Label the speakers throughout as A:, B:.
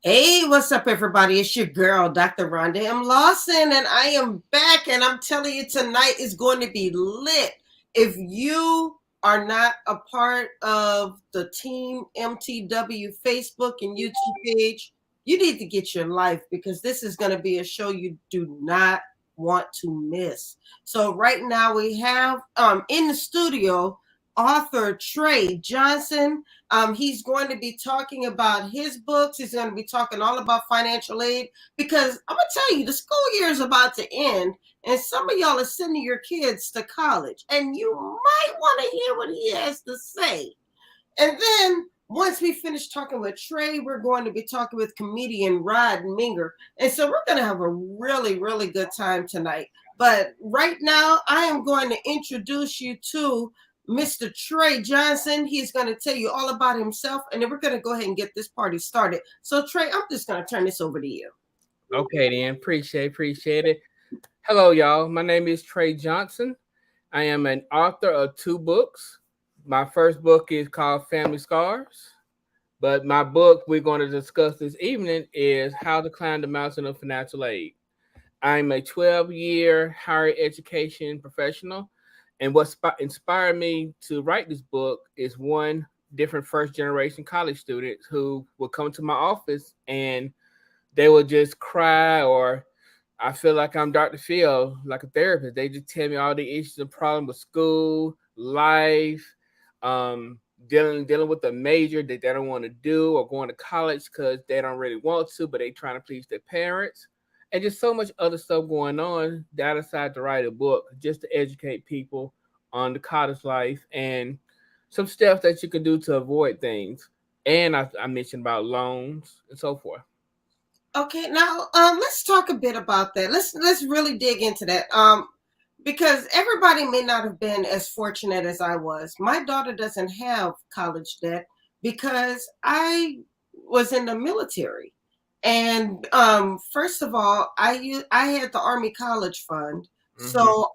A: Hey, what's up, everybody? It's your girl, Dr. Rhonda M. Lawson, and I am back. And I'm telling you, tonight is going to be lit. If you are not a part of the Team MTW Facebook and YouTube page, you need to get your life because this is going to be a show you do not want to miss. So, right now, we have in the studio author Trae Johnson. He's going to be talking about his books. He's going to be talking all about financial aid because I'm going to tell you, the school year is about to end, and some of y'all are sending your kids to college, and you might want to hear what he has to say. And then once we finish talking with Trae, we're going to be talking with comedian Rod Minger. And so we're going to have a really, really good time tonight. But right now, I am going to introduce you to Mr. Trae Johnson. He's going to tell you all about himself, and then we're going to go ahead and get this party started. So, Trae, I'm just going to turn this over to you.
B: Okay, then. Appreciate it. Hello, y'all. My name is Trae Johnson. I am an author of 2 books. My first book is called Family Scars. But my book we're going to discuss this evening is How to Climb the Mountain of Financial Aid. I'm a 12-year higher education professional. And what inspired me to write this book is one, different first generation college students who will come to my office and they will just cry, or I feel like I'm Dr. Phil, like a therapist. They just tell me all the issues and problems with school, life, dealing with the major that they don't want to do, or going to college because they don't really want to, but they trying to please their parents, and just so much other stuff going on. That I decided to write a book just to educate people on the college life and some steps that you can do to avoid things. And I mentioned about loans and so forth.
A: Okay, now let's talk a bit about that. Let's really dig into that. Because everybody may not have been as fortunate as I was. My daughter doesn't have college debt because I was in the military. And first of all, I had the Army College Fund.
B: Mm-hmm.
A: So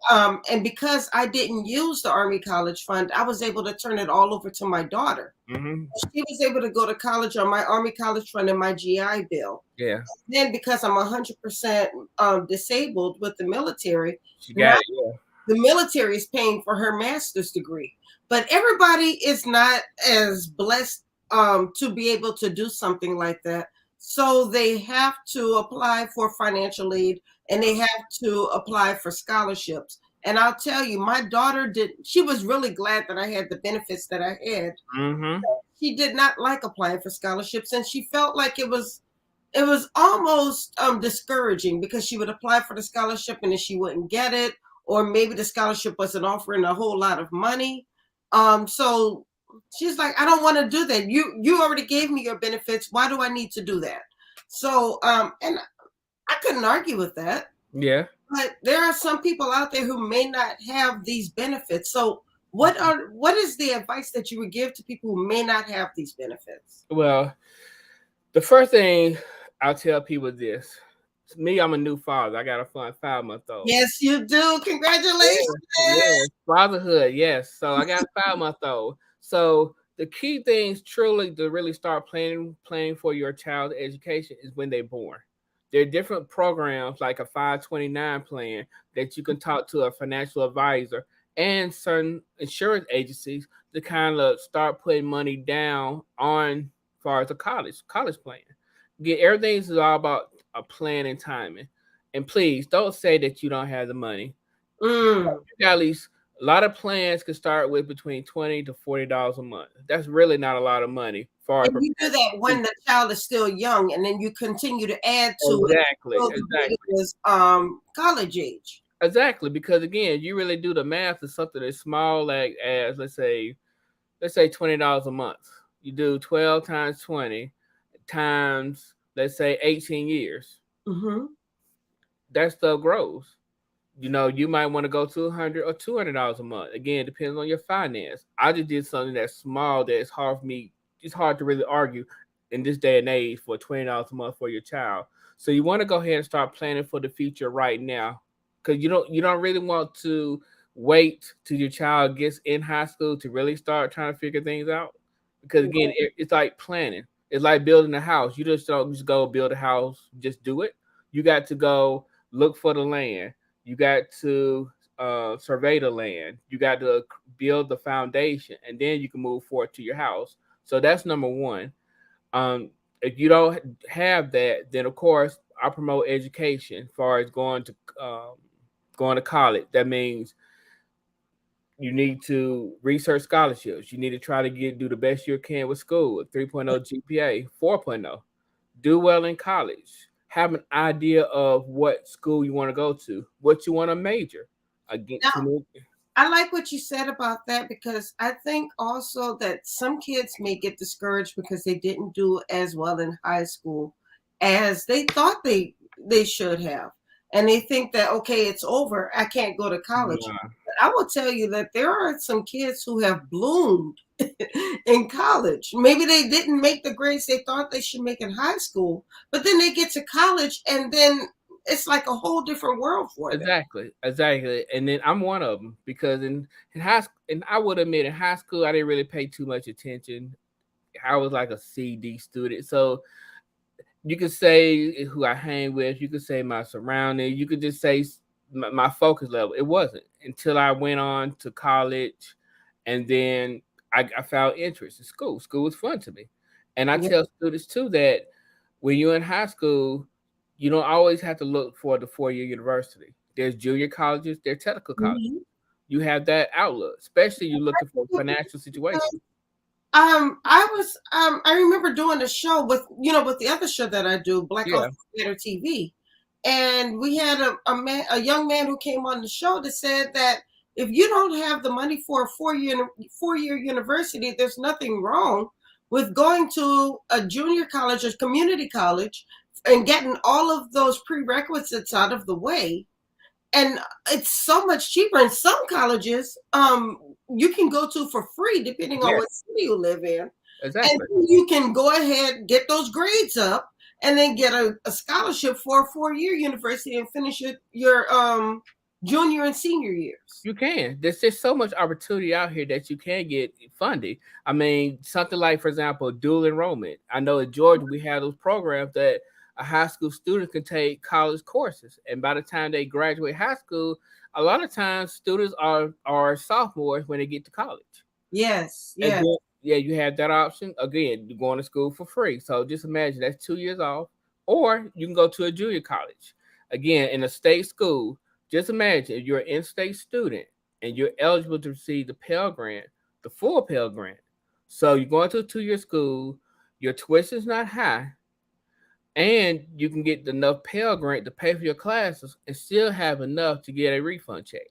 A: and because I didn't use the Army College Fund, I was able to turn it all over to my daughter.
B: Mm-hmm.
A: She was able to go to college on my Army College Fund and my GI Bill.
B: Yeah,
A: Then because I'm 100% disabled with the military,
B: she
A: now
B: got it. Yeah.
A: the military is paying for her master's degree. But everybody is not as blessed to be able to do something like that. So they have to apply for financial aid and they have to apply for scholarships. And I'll tell you, my daughter she was really glad that I had the benefits that I had.
B: Mm-hmm.
A: She did not like applying for scholarships and she felt like it was almost discouraging because she would apply for the scholarship and then she wouldn't get it, or maybe the scholarship wasn't offering a whole lot of money. So she's like, I don't want to do that. You already gave me your benefits. Why do I need to do that? So and I couldn't argue with that.
B: Yeah.
A: But there are some people out there who may not have these benefits. So what is the advice that you would give to people who may not have these benefits?
B: Well, the first thing I'll tell people is this. Me, I'm a new father. I got a fun 5-month old.
A: Yes, you do.
B: Yes,
A: Congratulations.
B: yes. Fatherhood, yes. So I got a 5-month old. So the key things truly to really start planning for your child's education is when they're born. There are different programs like a 529 plan that you can talk to a financial advisor and certain insurance agencies to kind of start putting money down on far as a college plan. Get everything is all about a plan and timing. And please don't say that you don't have the money.
A: Mm.
B: You got at least a lot of plans can start with between $20 to $40 a month. That's really not a lot of money for
A: And you do that when the child is still young, and then you continue to add to it
B: exactly,
A: until the
B: exactly,
A: baby is college age.
B: exactly. Because again, you really do the math to something as small like as let's say $20 a month. You do 12 times 20 times let's say 18 years.
A: Mm-hmm.
B: That stuff grows. You might want to go to 100 or $200 a month. Again, it depends on your finance. I just did something that's small that it's hard for me. It's hard to really argue in this day and age for $20 a month for your child. So you want to go ahead and start planning for the future right now, because you don't really want to wait till your child gets in high school to really start trying to figure things out. Because again, it's like planning. It's like building a house. You just don't just go build a house, just do it. You got to go look for the land. You got to survey the land. You got to build the foundation, and then you can move forward to your house. So that's number one. Um, if you don't have that, then of course I promote education. As far as going to college, that means you need to research scholarships. You need to try to do the best you can with school, a 3.0 GPA, 4.0. Do well in college. Have an idea of what school you want to go to, what you want to major. Again,
A: Now,
B: to me,
A: I like what you said about that because I think also that some kids may get discouraged because they didn't do as well in high school as they thought they should have. And they think that okay, it's over. I can't go to college.
B: nah,
A: But I will tell you that there are some kids who have bloomed in college. Maybe they didn't make the grades they thought they should make in high school, but then they get to college and then it's like a whole different world for them.
B: exactly. And then I'm one of them because in high school, and I would admit in high school I didn't really pay too much attention. I was like a CD student, so you could say who I hang with, you could say my surrounding, you could just say my focus level. It wasn't until I went on to college, and then I found interest in school. School was fun to me, and I
A: Yeah.
B: tell students too that when you're in high school, you don't always have to look for the 4 year university. There's junior colleges, there's technical colleges.
A: Mhm.
B: You have that outlook, especially you're looking for a financial situation.
A: I remember doing a show with with the other show that I do, Black Off
B: Yeah,
A: Theater TV, and we had a young man who came on the show that said that if you don't have the money for a 4 year university, there's nothing wrong with going to a junior college or community college and getting all of those prerequisites out of the way, and it's so much cheaper in some colleges. You can go to for free depending on
B: yes,
A: what city you live in, and
B: exactly.
A: you can go ahead get those grades up and then get a scholarship for a 4 year university and finish your junior and senior years.
B: You can. There's just so much opportunity out here that you can get funded. I mean, something like, for example, dual enrollment. I know in Georgia we have those programs that a high school student can take college courses, and by the time they graduate high school, a lot of times students are sophomores when they get to college.
A: Yes,
B: And
A: yes.
B: then, yeah, you have that option. Again, you're going to school for free. So just imagine that's 2 years off. Or you can go to a junior college. Again, in a state school, just imagine if you're an in-state student and you're eligible to receive the Pell Grant, the full Pell Grant. So you're going to a 2 year school, your tuition's not high, and you can get enough Pell Grant to pay for your classes and still have enough to get a refund check.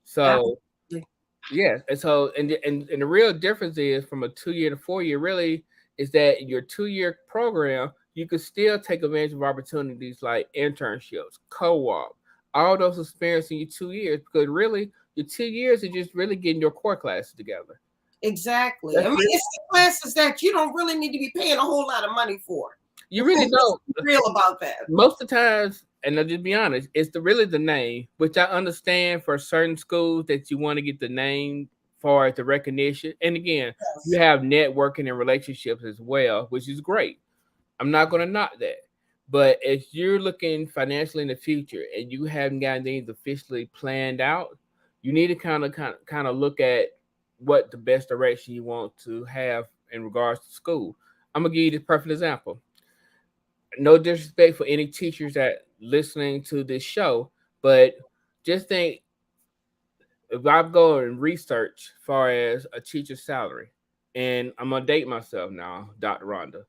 B: So
A: Absolutely.
B: yeah, and so and the real difference is from a 2 year to 4 year really is that in your 2 year program you can still take advantage of opportunities like internships, co-op, all those experiences in your 2 years because really your 2 years is just really getting your core classes together.
A: Exactly. I
B: That's
A: mean,
B: it.
A: it's the classes that you don't really need to be paying a whole lot of money for.
B: You really
A: Let's
B: don't.
A: be real about that.
B: Most of the times, and I'll just be honest, it's really the name, which I understand for certain schools that you want to get the name for the recognition. And again, you
A: Yes.
B: have networking and relationships as well, which is great. I'm not going to knock that. But if you're looking financially in the future and you haven't gotten things officially planned out, you need to kind of look at what the best direction you want to have in regards to school. I'm gonna give you this perfect example. No disrespect for any teachers that listening to this show, but just think if I go and research as far as a teacher's salary, and I'm gonna date myself now, Dr. Rhonda.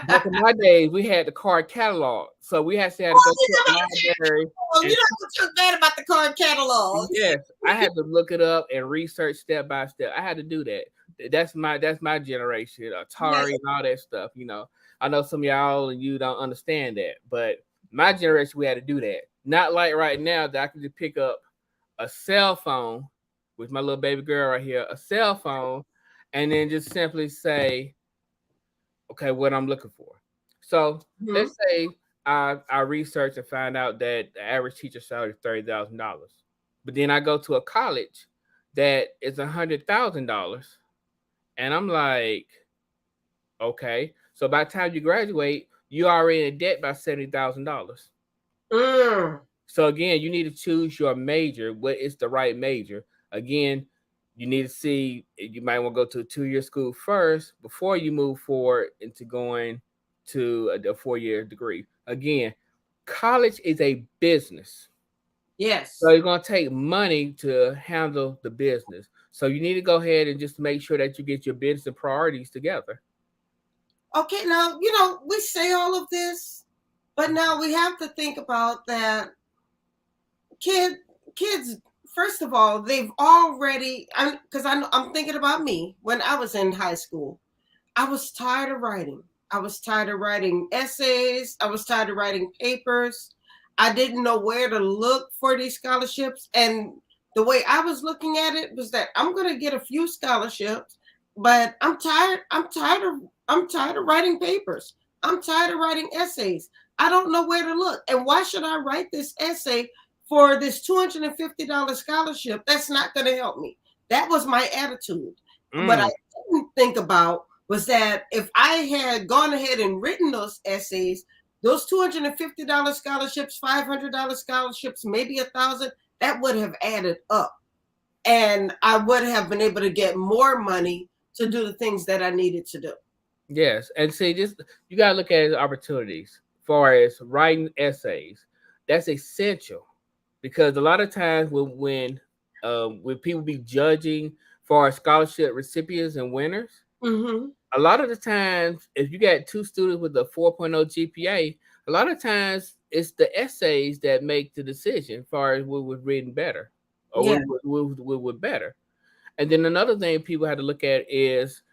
B: Back in my days, we had the card catalog, so we actually had to go to a library
A: Well,
B: and
A: you know what's so bad about the card catalogs?
B: yes, I had to look it up and research step by step. I had to do that. That's my generation,
A: Yes,
B: Atari and all that stuff. I know some of y'all and you don't understand that, but my generation we had to do that. Not like right now that I can just pick up a cell phone with my little baby girl right here, a cell phone, and then just simply say, okay, what I'm looking for. So
A: mhm,
B: let's say I research and find out that the average teacher salary is $30,000, but then I go to a college that is $100,000, and I'm like, Okay, so by the time you graduate, you already in debt by $70,000.
A: Mm.
B: So again, you need to choose your major. What is the right major? Again, you need to see. You might want to go to a 2-year school first before you move forward into going to a 4-year degree. Again, college is a business. So
A: Yes.
B: you're gonna take money to handle the business. So you need to go ahead and just make sure that you get your business and priorities together.
A: Okay, now, we say all of this, but now we have to think about that kid kids. First of all, they've already, because I'm thinking about me when I was in high school. I was tired of writing. I was tired of writing essays. I was tired of writing papers. I didn't know where to look for these scholarships. And the way I was looking at it was that I'm going to get a few scholarships, but I'm tired of writing papers. I'm tired of writing essays. I don't know where to look. And why should I write this essay for this $250 scholarship? That's not going to help me. That was my attitude. What I
B: Mm,
A: didn't think about was that if I had gone ahead and written those essays, those $250 scholarships, $500 scholarships, maybe 1,000, that would have added up. And I would have been able to get more money to do the things that I needed to do.
B: yes, and see, just you gotta look at opportunities. As far as writing essays, that's essential because a lot of times when people be judging for scholarship recipients and winners,
A: Mm-hmm.
B: a lot of the times if you got two students with a 4.0 GPA, a lot of times it's the essays that make the decision as far as what was written better or
A: Yeah.
B: what better. And then another thing people have to look at is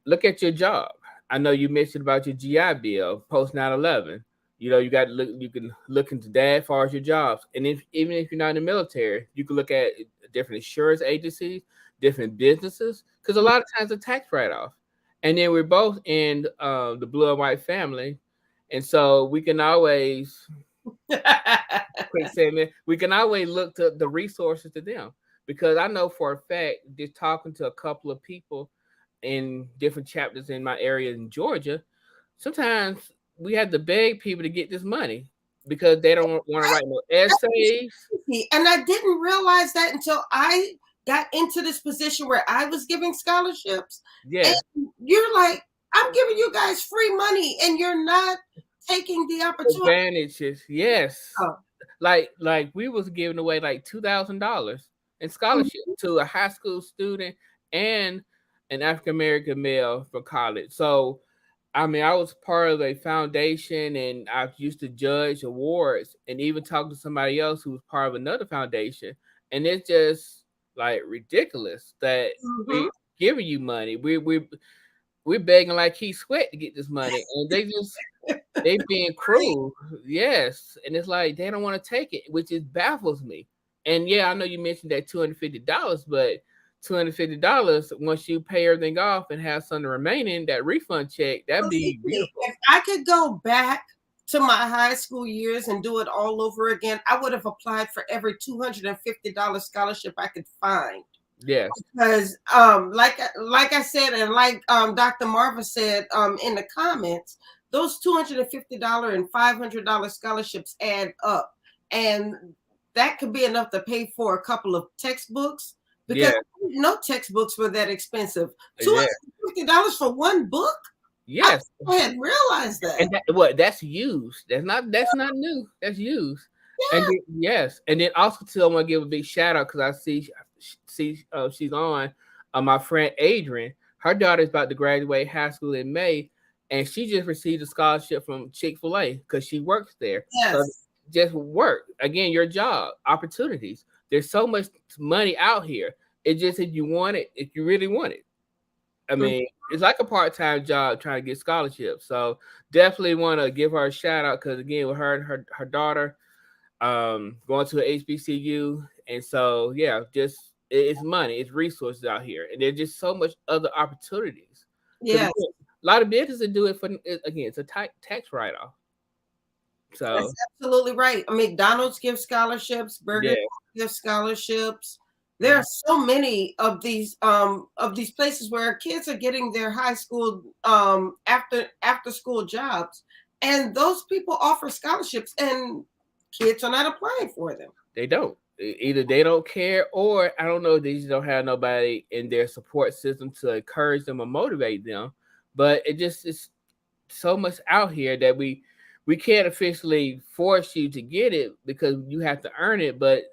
B: look at your job. I know you mentioned about your GI Bill post 9/11. You know, you got to look. You can look into that as far as your jobs, and if even if you're not in the military, you can look at different insurance agencies, different businesses, because a lot of times a tax write off. And then we're both in the blue and white family, and so we can always quick segment. We can always look to the resources to them because I know for a fact, just talking to a couple of people in different chapters in my area in Georgia, sometimes we have to beg people to get this money because they don't want to write no essays.
A: And I didn't realize that until I got into this position where I was giving scholarships. And
B: Yes,
A: you're like, I'm giving you guys free money and you're not taking the opportunity.
B: advantages. Yes,
A: Oh,
B: like we was giving away like $2,000 in scholarship to a high school student and an African American male for college. So I mean, I was part of a foundation and I used to judge awards and even talk to somebody else who was part of another foundation. And it's just like ridiculous that
A: mhm.
B: we giving you money. We're begging like Keith Sweat to get this money. And they being
A: Right.
B: cruel. Yes. And it's like they don't want to take it, which is baffles me. And yeah, I know you mentioned that $250, but $250 once you pay everything off and have some remaining, that refund check, that'd
A: Believe
B: be
A: me,
B: beautiful.
A: if I could go back to my high school years and do it all over again, I would have applied for every $250 scholarship I could find.
B: Yes.
A: Because like I said, and like Dr. Marva said in the comments, those $250 and $500 scholarships add up, and that could be enough to pay for a couple of textbooks because
B: Yeah.
A: no textbooks were that expensive.
B: Yeah.
A: $250 for one book? I
B: Yes.
A: hadn't realized that.
B: And that's used. That's not new. That's used. And
A: Yeah.
B: then, yes, and then also too, I want to give a big shout out because I see she's on. My friend Adrian, her daughter's about to graduate high school in May, and she just received a scholarship from Chick-fil-A because she works there. So
A: Yes.
B: just work again, your job opportunities. There's so much money out here. It just if you want it, if you really want it. I
A: Mm.
B: mean, it's like a part-time job trying to get scholarships. So definitely want to give her a shout out because again, with her and her daughter going to an HBCU, and so yeah, just it's money, it's resources out here, and there's just so much other opportunities. Because
A: Yes.
B: a lot of businesses do it for again, it's a tax write-off.
A: That's
B: So
A: absolutely right. McDonald's gives scholarships, Burger
B: yeah,
A: King gives scholarships. There are so many of these places where kids are getting their high school after school jobs, and those people offer scholarships, and kids are not applying for them.
B: They don't. Either they don't care, or I don't know, they just don't have nobody in their support system to encourage them or motivate them. But it just is so much out here that we can't officially force you to get it because you have to earn it. But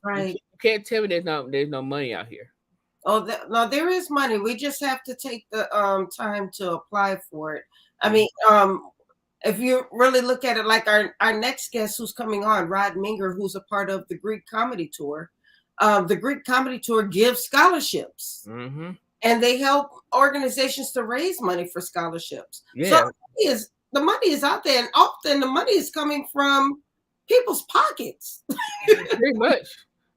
A: Right.
B: you can't tell me there's no money out here.
A: Oh, no, there is money. We just have to take the time to apply for it. I
B: Mhm.
A: mean, if you really look at it, like our next guest who's coming on, Rod Minger, who's a part of the Greek Comedy Tour. The Greek Comedy Tour gives scholarships,
B: Mhm.
A: and they help organizations to raise money for scholarships. So
B: Yeah,
A: the money is out there, and often the money is coming from people's pockets.
B: pretty much.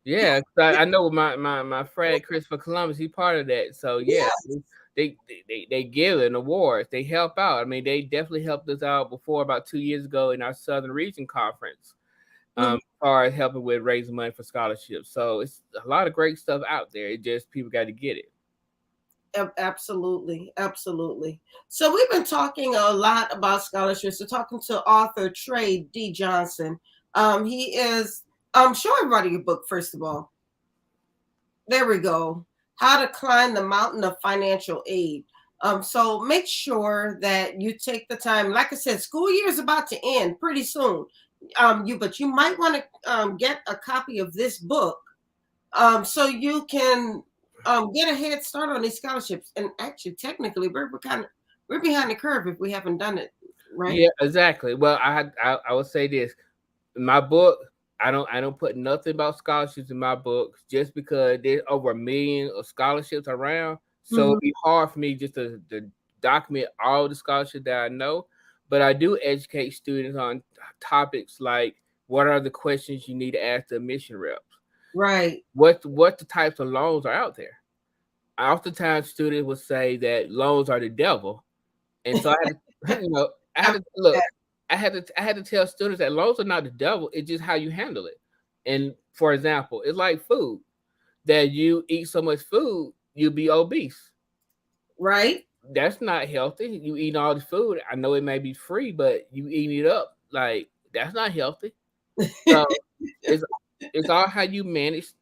B: Yeah, 'cause I know my friend Christopher Columbus, he part of that. So yeah,
A: Yes.
B: they give an awards. They help out. I mean, they definitely helped us out before about 2 years ago in our Southern Region Conference.
A: Mhm.
B: As far as helping with raising money for scholarships. So it's a lot of great stuff out there. It just people got to get it.
A: Absolutely, absolutely. So we've been talking a lot about scholarships. We're talking to author Trae D. Johnson. He is. Show everybody your book first of all. There we go. How to climb the mountain of financial aid. So make sure that you take the time. Like I said, school year is about to end pretty soon. But you might want to get a copy of this book so you can get a head start on these scholarships. And actually, technically, we're behind the curve if we haven't done it right.
B: Yeah, exactly. Well, I would say this. In my book, I don't put nothing about scholarships in my book just because there's over 1 million of scholarships around. So
A: Mhm.
B: it'd be hard for me just to document all the scholarships that I know. But I do educate students on topics like what are the questions you need to ask the admission reps?
A: Right.
B: What the types of loans are out there? Oftentimes students will say that loans are the devil. And so I had to, I had
A: I've
B: to
A: heard
B: look,
A: that.
B: I had to tell students that loans are not the devil, it's just how you handle it. And for example, it's like food. That you eat so much food, you'll be obese.
A: Right.
B: That's not healthy. You eat all the food. I know it may be free, but you eating it up. Like that's not healthy. So it's it's all how you manage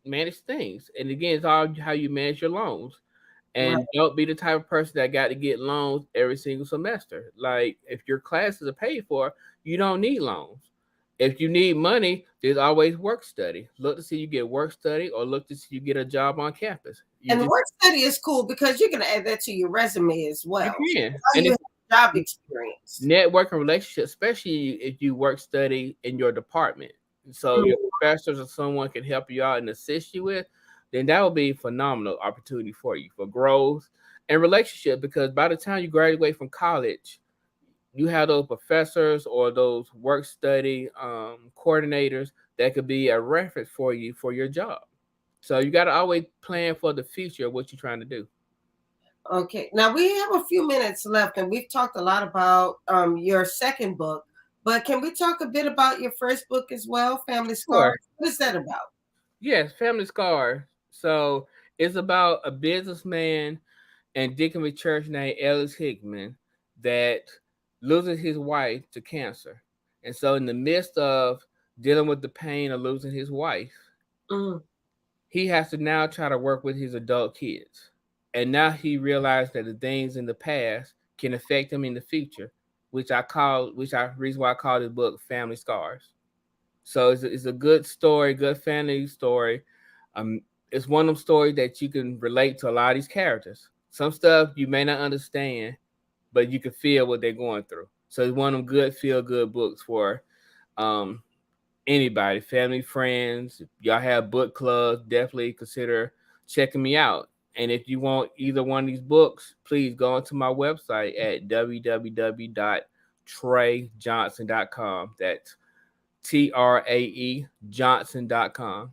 B: things. And again, it's all how you manage your loans.
A: Right.
B: And don't be the type of person that got to get loans every single semester. Like if your classes are paid for, you don't need loans. If you need money, there's always work study. Look to see you get work study or look to see you get a job on campus. You
A: And
B: just
A: work study is cool because you're going to add that to your resume as
B: you
A: well.
B: can.
A: Now
B: And
A: you
B: it's
A: have job experience.
B: networking relationships, especially if you work study in your department. So your
A: Mhm.
B: professors or someone can help you out and assist you with, then that would be a phenomenal opportunity for you for growth and relationship because by the time you graduate from college, you have those professors or those work study coordinators that could be a reference for you for your job. So you got to always plan for the future of what you're trying to do.
A: Okay. Now we have a few minutes left, and we've talked a lot about your second book. But can we talk a bit about your first book as well, Family
B: Sure.
A: Scars? What is that about?
B: Yes, Family Scar. So it's about a businessman and deacon church named Ellis Hickman that loses his wife to cancer. And so in the midst of dealing with the pain of losing his wife,
A: Mm,
B: he has to now try to work with his adult kids. And now he realized that the things in the past can affect him in the future, which I reason why I call this book Family Scars. So it's a good story, good family story. Um, it's one of them stories that you can relate to a lot of these characters. Some stuff you may not understand, but you can feel what they're going through. So it's one of them good feel good books for um, anybody, family, friends. If y'all have book clubs, definitely consider checking me out. And if you want either one of these books, please go onto my website at www.traejohnson.com. That's Trae Johnson.com.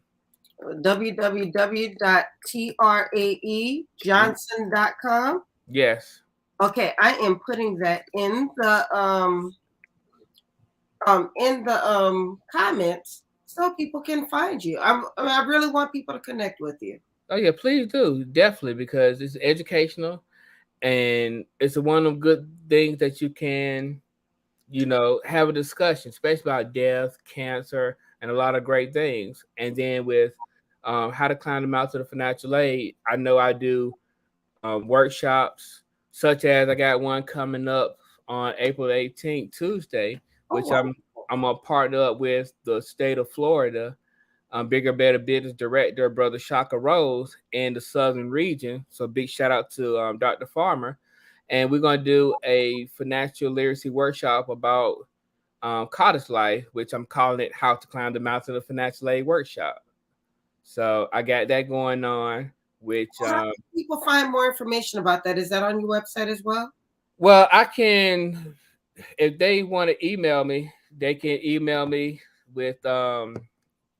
A: www.traejohnson.com.
B: Yes.
A: Okay, I am putting that in the comments so people can find you. I really want people to connect with you.
B: Oh yeah, please do definitely because it's educational and it's one of them good things that you can have a discussion, especially about death, cancer, and a lot of great things. And then with how to climb the mountain of financial aid, I know I do workshops, such as I got one coming up on April 18th, Tuesday,
A: Oh,
B: which
A: wow.
B: I'm a partner up with the state of Florida, Bigger Better Business Director, Brother Shaka Rose, in the Southern region. So big shout out to Dr. Farmer. And we're going to do a financial literacy workshop about college life, which I'm calling it How to Climb the Mountain of Financial Aid Workshop. So I got that going on, which,
A: How can people find more information about that? Is that on your website as well?
B: well, I can, if they want to email me, they can email me with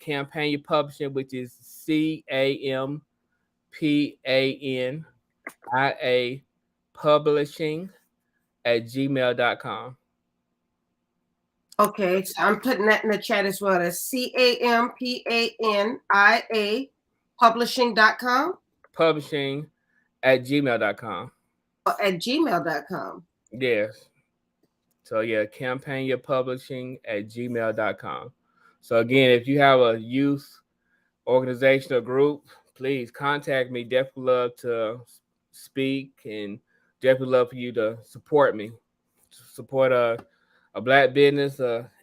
B: Campaign Publishing, which is CAMPANIA publishing at gmail.com.
A: Okay, so I'm putting that in the chat as well. That's CAMPANIA publishing.com.
B: Publishing at gmail.com.
A: At gmail.com.
B: Yes. So yeah, Campaign Publishing at gmail.com. So again, if you have a youth organization or group, please contact me. Definitely love to speak and definitely love for you to support me. Support a black business,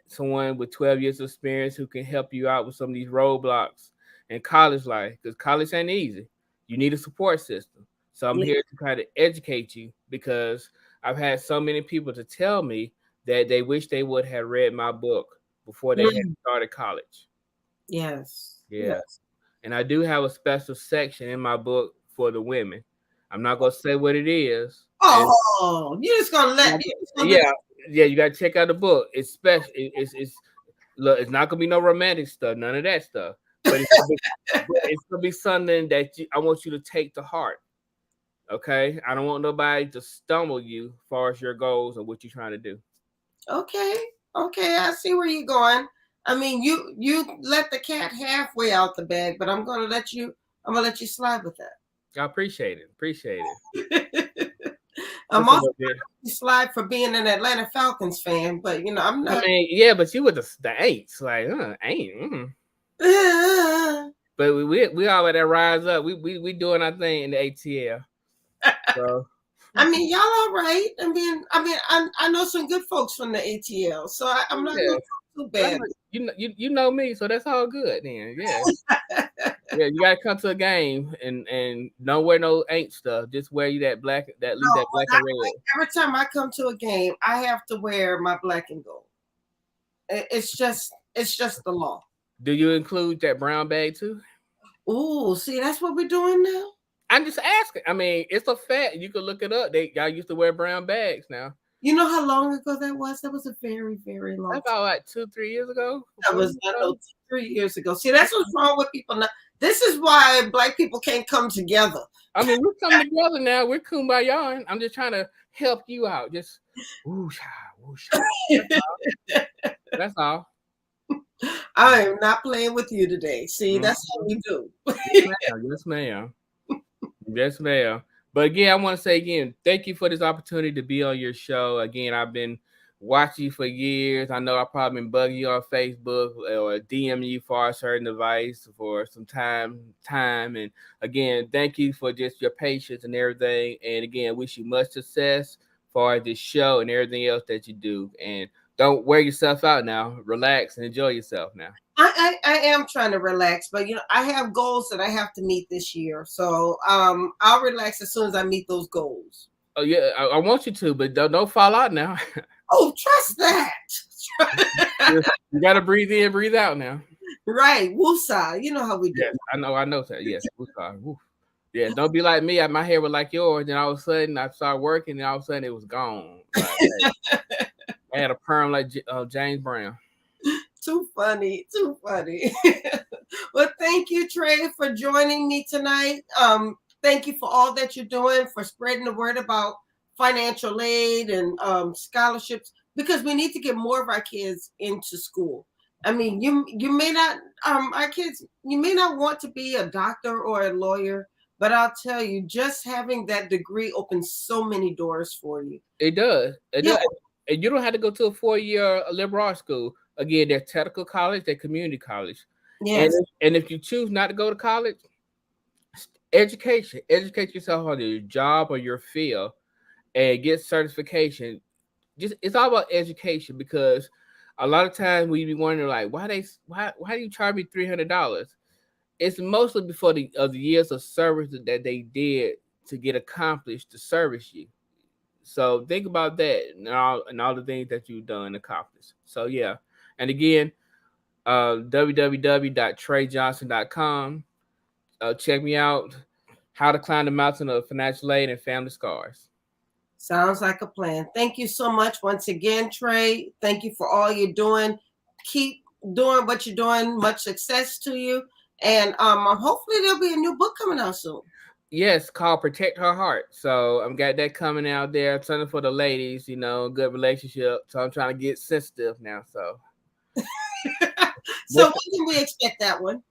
B: someone with 12 years of experience who can help you out with some of these roadblocks in college life because college ain't easy. You need a support system. So I'm
A: Yeah.
B: here to try to educate you because I've had so many people to tell me that they wish they would have read my book before they had
A: Mm,
B: started college.
A: yes.
B: Yeah.
A: Yes.
B: And I do have a special section in my book for the women. I'm not gonna say what it is. And
A: Oh, you're just gonna let you just gonna
B: yeah, yeah, you gotta check out the book. It's special. It's look, it's not gonna be no romantic stuff, none of that stuff. But it's gonna be something that I want you to take to heart. Okay, I don't want nobody to stumble you as far as your goals or what you're trying to do.
A: okay. Okay, I see where you're going. I mean, you let the cat halfway out the bag, but I'm gonna let you slide with
B: I appreciate it. Appreciate it.
A: that. I'm
B: Just a
A: also
B: little bit.
A: letting you slide for being an Atlanta Falcons fan, but I'm
B: I
A: not.
B: mean, yeah, but you with the ain'ts, like, ain't. But we all let that rise up. We doing our thing in the ATL. So
A: I mean, y'all all right. I know some good folks from the ATL, so I'm not
B: yeah,
A: gonna talk too bad.
B: you know me, so that's all good then. Yeah. Yeah, you gotta come to a game and don't wear no ain't stuff. Just wear you that black that at least
A: No,
B: that black and red.
A: every time I come to a game, I have to wear my black and gold. It's just the law.
B: Do you include that brown bag too?
A: Ooh, see, that's what we're doing now.
B: I'm just asking. I mean, it's a fact. You can look it up. Y'all used to wear brown bags now.
A: You know how long ago that was? That was a very, very long
B: That's
A: time.
B: about like 2-3 years ago.
A: That
B: 4
A: was
B: years
A: I know
B: ago.
A: 3 years ago. See, that's what's wrong with people now. This is why black people can't come together.
B: I mean, we're coming together now. We're kumbaya. I'm just trying to help you out. Just whoosh, whoosh. That's all. That's all.
A: I am not playing with you today. See,
B: Mhm.
A: that's how we do.
B: Yes, ma'am. Yes, ma'am. Yes, ma'am. But again, I want to say again, thank you for this opportunity to be on your show. Again, I've been watching you for years. I know I've probably been bugging you on Facebook or DM you for a certain device for some time. And again, thank you for just your patience and everything. And again, wish you much success for this show and everything else that you do. And don't wear yourself out now. Relax and enjoy yourself now.
A: I am trying to relax, but I have goals that I have to meet this year. So I'll relax as soon as I meet those goals.
B: Oh yeah, I want you to, but don't fall out now.
A: Oh, trust that.
B: You gotta breathe in, breathe out now.
A: Right. Woosah. You know how we do.
B: Yes, I know that. Yes, we're sorry. Woo. Yeah, don't be like me. My hair was like yours, then all of a sudden I started working, and all of a sudden it was gone. Like, I had a perm like James Brown.
A: Too funny. Too funny. Well, thank you, Trae, for joining me tonight. Thank you for all that you're doing for spreading the word about financial aid and scholarships because we need to get more of our kids into school. I mean, you may not our kids, you may not want to be a doctor or a lawyer, but I'll tell you, just having that degree opens so many doors for you.
B: It does. It
A: Yeah.
B: does. And you don't have to go to a 4 year liberal arts school. Again, there's technical college, there's community college. And
A: Yes.
B: if you choose not to go to college, education, educate yourself on your job or your field and get certification. Just it's all about education because a lot of times we be wondering like why do you charge me $300? It's mostly before the years of service that they did to get accomplished to service you. So think about that and all the things that you've done and accomplished. So yeah, and again, www.traejohnson.com. Check me out. How to climb the mountain of financial aid and family scars.
A: Sounds like a plan. Thank you so much once again, Trae. Thank you for all you're doing. Keep doing what you're doing. Much success to you. And hopefully there'll be a new book coming out soon.
B: Yes, called Protect Her Heart. So I'm got that coming out there. Something for the ladies, good relationship. So I'm trying to get sensitive now. So
A: So when can we expect that one?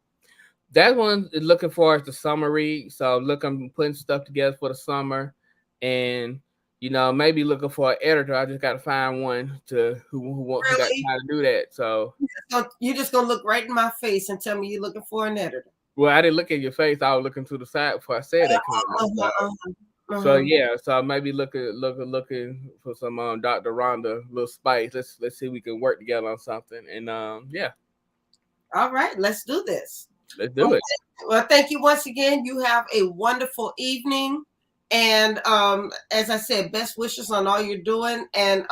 B: that one is looking for the summer read. So look, I'm putting stuff together for the summer, and maybe looking for an editor. I just got to find one to who got
A: Really?
B: time to do that. So
A: You're just gonna look right in my face and tell me you're looking for an editor.
B: well, I didn't look at your face. I was looking to the side before I said that comment.
A: Uh-huh,
B: So
A: uh-huh.
B: yeah, so I maybe looking for some Dr. Rhonda little spice. Let's see if we can work together on something. And yeah,
A: All right, let's do this.
B: let's do
A: Well,
B: it.
A: thank you once again. You have a wonderful evening. And as I said, best wishes on all you're doing. And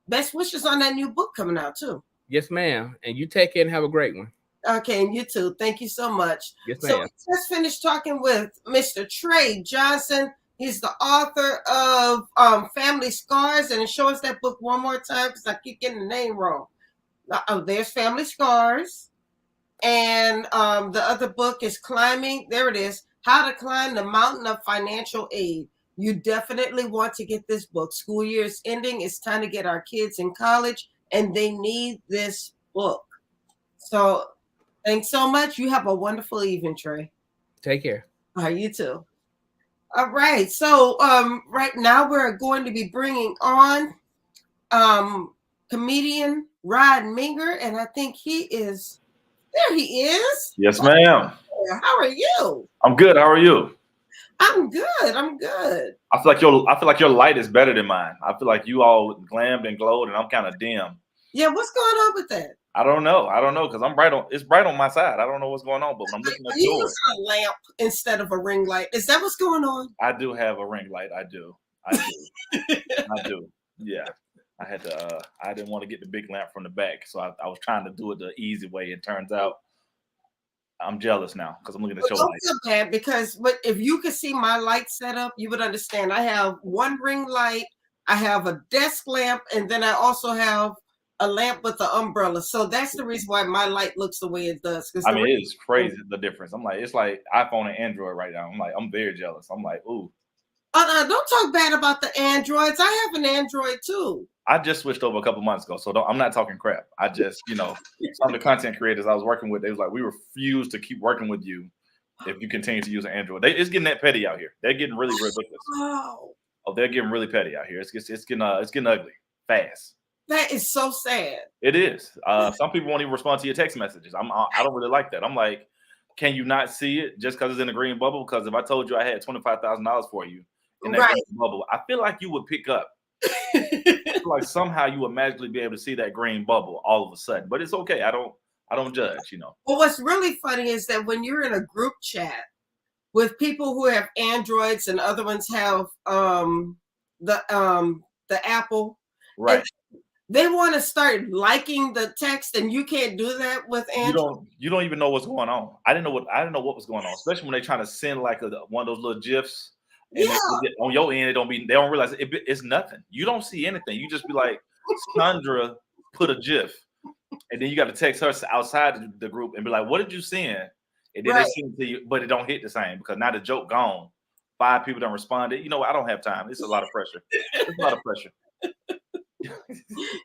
A: best wishes on that new book coming out, too.
B: Yes, ma'am. And you take care and have a great one.
A: Okay, and you too. Thank you so much.
B: Yes,
A: So
B: ma'am.
A: we just finished talking with Mr. Trae Johnson. He's the author of Family Scars. And show us that book one more time because I keep getting the name wrong. There's Family Scars. And the other book is Climbing. There it is. How to Climb the Mountain of Financial Aid. You definitely want to get this book. School year is ending. It's time to get our kids in college, and they need this book. So thanks so much. You have a wonderful evening, Trae.
B: Take care.
A: All right, you too. All right. So right now we're going to be bringing on comedian Rod Minger, and I think he is there. He is.
C: Yes, ma'am.
A: How are you?
C: I'm good. How are you?
A: I'm good. I'm good.
C: I feel like your light is better than mine. I feel like you all glammed and glowed, and I'm kind of dim.
A: Yeah, what's going on with that?
C: I don't know because it's bright on my side. I don't know what's going on, but when I'm looking at
A: You
C: yours,
A: using a lamp instead of a ring light. Is that what's going on?
C: I do have a ring light. I do. I do. Yeah. I didn't want to get the big lamp from the back, so I was trying to do it the easy way. It turns out I'm jealous now because I'm looking at your
A: Don't
C: light.
A: feel bad because if you could see my light setup, you would understand. I have one ring light, I have a desk lamp, and then I also have a lamp with the umbrella. So that's the reason why my light looks the way it does.
C: I mean, it is crazy the difference. I'm like, it's like iPhone and Android right now. I'm very jealous. I'm like, ooh.
A: Don't talk bad about the Androids. I have an Android too.
C: I just switched over a couple months ago, so I'm not talking crap. I just, some of the content creators I was working with, they was like, we refuse to keep working with you if you continue to use an Android. It's getting that petty out here. They're getting really ridiculous.
A: Wow.
C: Oh, they're getting really petty out here. It's getting ugly fast.
A: That is so sad.
C: It is. Some people won't even respond to your text messages. I don't really like that. I'm like, can you not see it just because it's in a green bubble? Because if I told you I had $25,000 for you in that green bubble, I feel like you would pick up. Like somehow you would magically be able to see that green bubble all of a sudden, but it's okay. I don't judge,
A: Well, what's really funny is that when you're in a group chat with people who have Androids and other ones have the Apple,
C: right?
A: They want to start liking the text, and you can't do that with Android.
C: You don't even know what's going on. I didn't know what was going on, especially when they're trying to send like one of those little gifs. And on your end, they don't realize it's nothing. You don't see anything. You just be like, Sandra put a GIF, and then you got to text her outside the group and be like, "What did you send?" And then they send it to you, but it don't hit the same because now the joke gone. 5 people don't respond. I don't have time. It's a lot of pressure. It's a lot of pressure.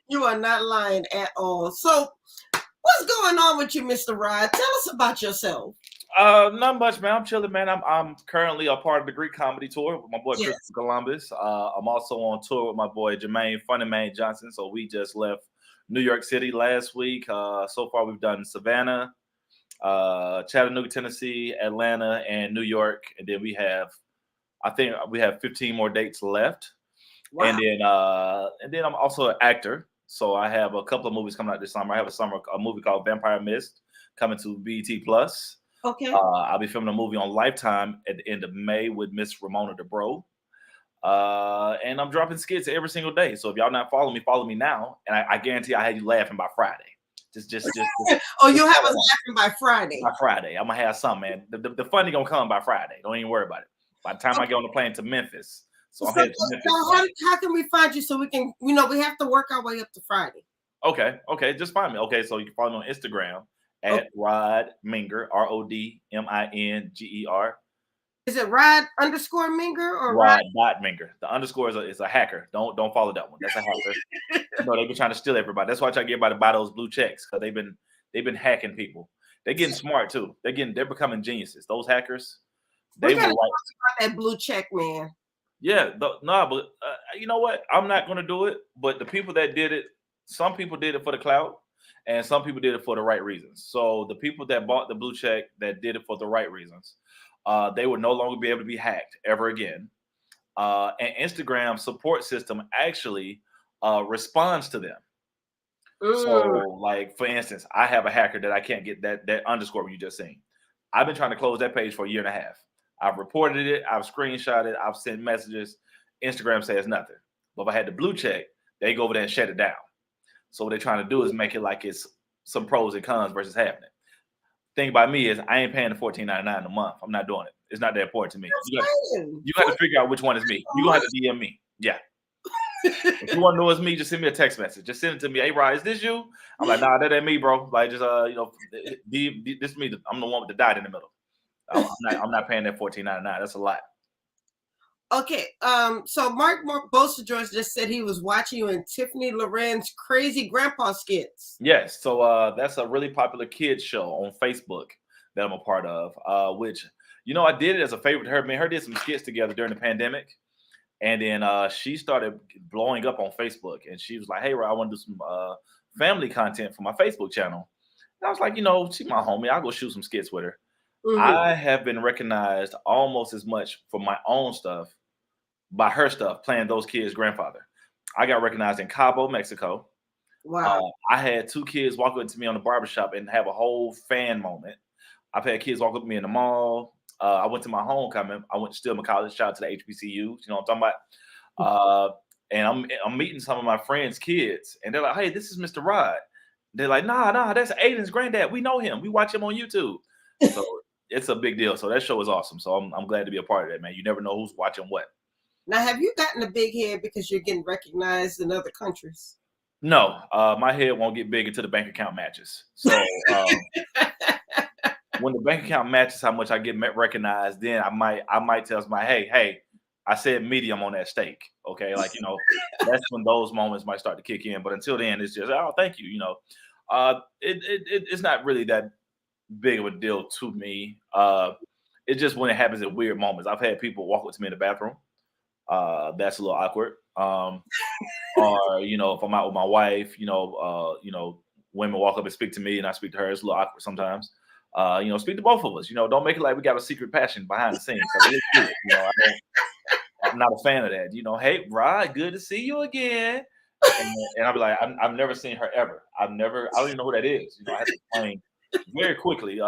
A: You are not lying at all. So, what What's going on with you, Mr. Rod? Tell us about yourself.
C: Not much, man. I'm chilling, man. I'm currently a part of the Greek comedy tour with my boy
A: Yes.
C: Chris Columbus. I'm also on tour with my boy Jermaine Funny Man Johnson. So we just left New York City last week. So far we've done Savannah, Chattanooga, Tennessee, Atlanta, and New York. And then I think we have 15 more dates left.
A: Wow.
C: And then I'm also an actor. So I have a couple of movies coming out this summer. I have a movie called Vampire Mist coming to BET Plus.
A: Okay.
C: I'll be filming a movie on Lifetime at the end of May with Miss Ramona DeBro. And I'm dropping skits every single day. So if y'all not following me, follow me now. And I guarantee I have you laughing by Friday. Just
A: oh, you'll have us laughing by Friday.
C: By Friday. I'm gonna have something, man. The funny gonna come by Friday. Don't even worry about it. By the time I get on the plane to Memphis. So
A: how can we find you so we can, we have to work our way up to Friday?
C: Okay. Just find me. Okay, so you can follow me on Instagram at Rod Minger, RODMINGER.
A: Is it Rod _Minger or
C: Rod.Minger? The underscore is a hacker. Don't follow that one. That's a hacker. They've been trying to steal everybody. That's why I try to get everybody to buy those blue checks, because they've been hacking people. They're getting smart too. They're becoming geniuses. Those hackers.
A: We gotta talk about that blue check, man.
C: Yeah, but you know what? I'm not gonna do it. But the people that did it, some people did it for the clout, and some people did it for the right reasons. So the people that bought the blue check that did it for the right reasons, they would no longer be able to be hacked ever again. And Instagram support system actually responds to them. So, like, for instance, I have a hacker that I can't get that underscore you just seen. I've been trying to close that page for a year and a half. I've reported it. I've screenshot it. I've sent messages. Instagram says nothing. But if I had the blue check, they go over there and shut it down. So what they're trying to do is make it like it's some pros and cons versus having it. Thing about me is I ain't paying the $14.99 a month. I'm not doing it. It's not that important to me. You got to figure out which one is me. You gonna have to DM me. Yeah. If you want to know it's me, just send me a text message. Just send it to me. Hey, Rod, is this you? I'm like, nah, that ain't me, bro. Like, just this is me. I'm the one with the dot in the middle. I'm not paying that $14.99. That's a lot.
A: Okay. So Mark Bosa George just said he was watching you in Tiffany Loren's Crazy Grandpa skits.
C: Yes. So that's a really popular kids show on Facebook that I'm a part of. Which, I did it as a favor to her. Me and her did some skits together during the pandemic. And then she started blowing up on Facebook. And she was like, hey, Rod, I want to do some family content for my Facebook channel. And I was like, she's my homie. I'll go shoot some skits with her. Mm-hmm. I have been recognized almost as much for my own stuff by her stuff, playing those kids' grandfather. I got recognized in Cabo, Mexico.
A: Wow.
C: I had 2 kids walk up to me on the barbershop and have a whole fan moment. I've had kids walk up to me in the mall. I went to my homecoming. I went to Stillman College. Shout out to the HBCUs. You know what I'm talking about? And I'm meeting some of my friends' kids. And they're like, hey, this is Mr. Rod. They're like, nah, that's Aiden's granddad. We know him. We watch him on YouTube. So it's a big deal. So that show is awesome. So I'm glad to be a part of that, man. You never know who's watching what.
A: Now, have you gotten a big head because you're getting recognized in other countries?
C: No, my head won't get big until the bank account matches. So when the bank account matches how much I get recognized, then I might tell somebody, hey, I said medium on that steak. Okay, like that's when those moments might start to kick in. But until then, it's just thank you. It's not really that big of a deal to me. It's just when it happens at weird moments. I've had people walk up to me in the bathroom. That's a little awkward. Or if I'm out with my wife, women walk up and speak to me and I speak to her. It's a little awkward sometimes. Speak to both of us. Don't make it like we got a secret passion behind the scenes. I'm not a fan of that. Hey, Rod, good to see you again. And I'll be like, I've never seen her ever. I don't even know who that is. I have to explain very quickly.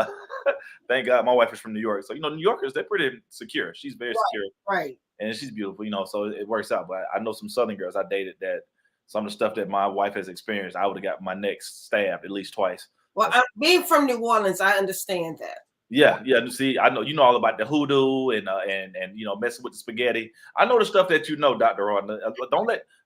C: Thank God my wife is from New York. So, New Yorkers, they're pretty secure. She's very secure.
A: Right.
C: And she's beautiful, so it works out. But I know some Southern girls I dated that some of the stuff that my wife has experienced, I would have got my neck stabbed at least twice.
A: Well, being from New Orleans, I understand that.
C: Yeah. See, I know all about the hoodoo and messing with the spaghetti. I know the stuff that Dr. Ron.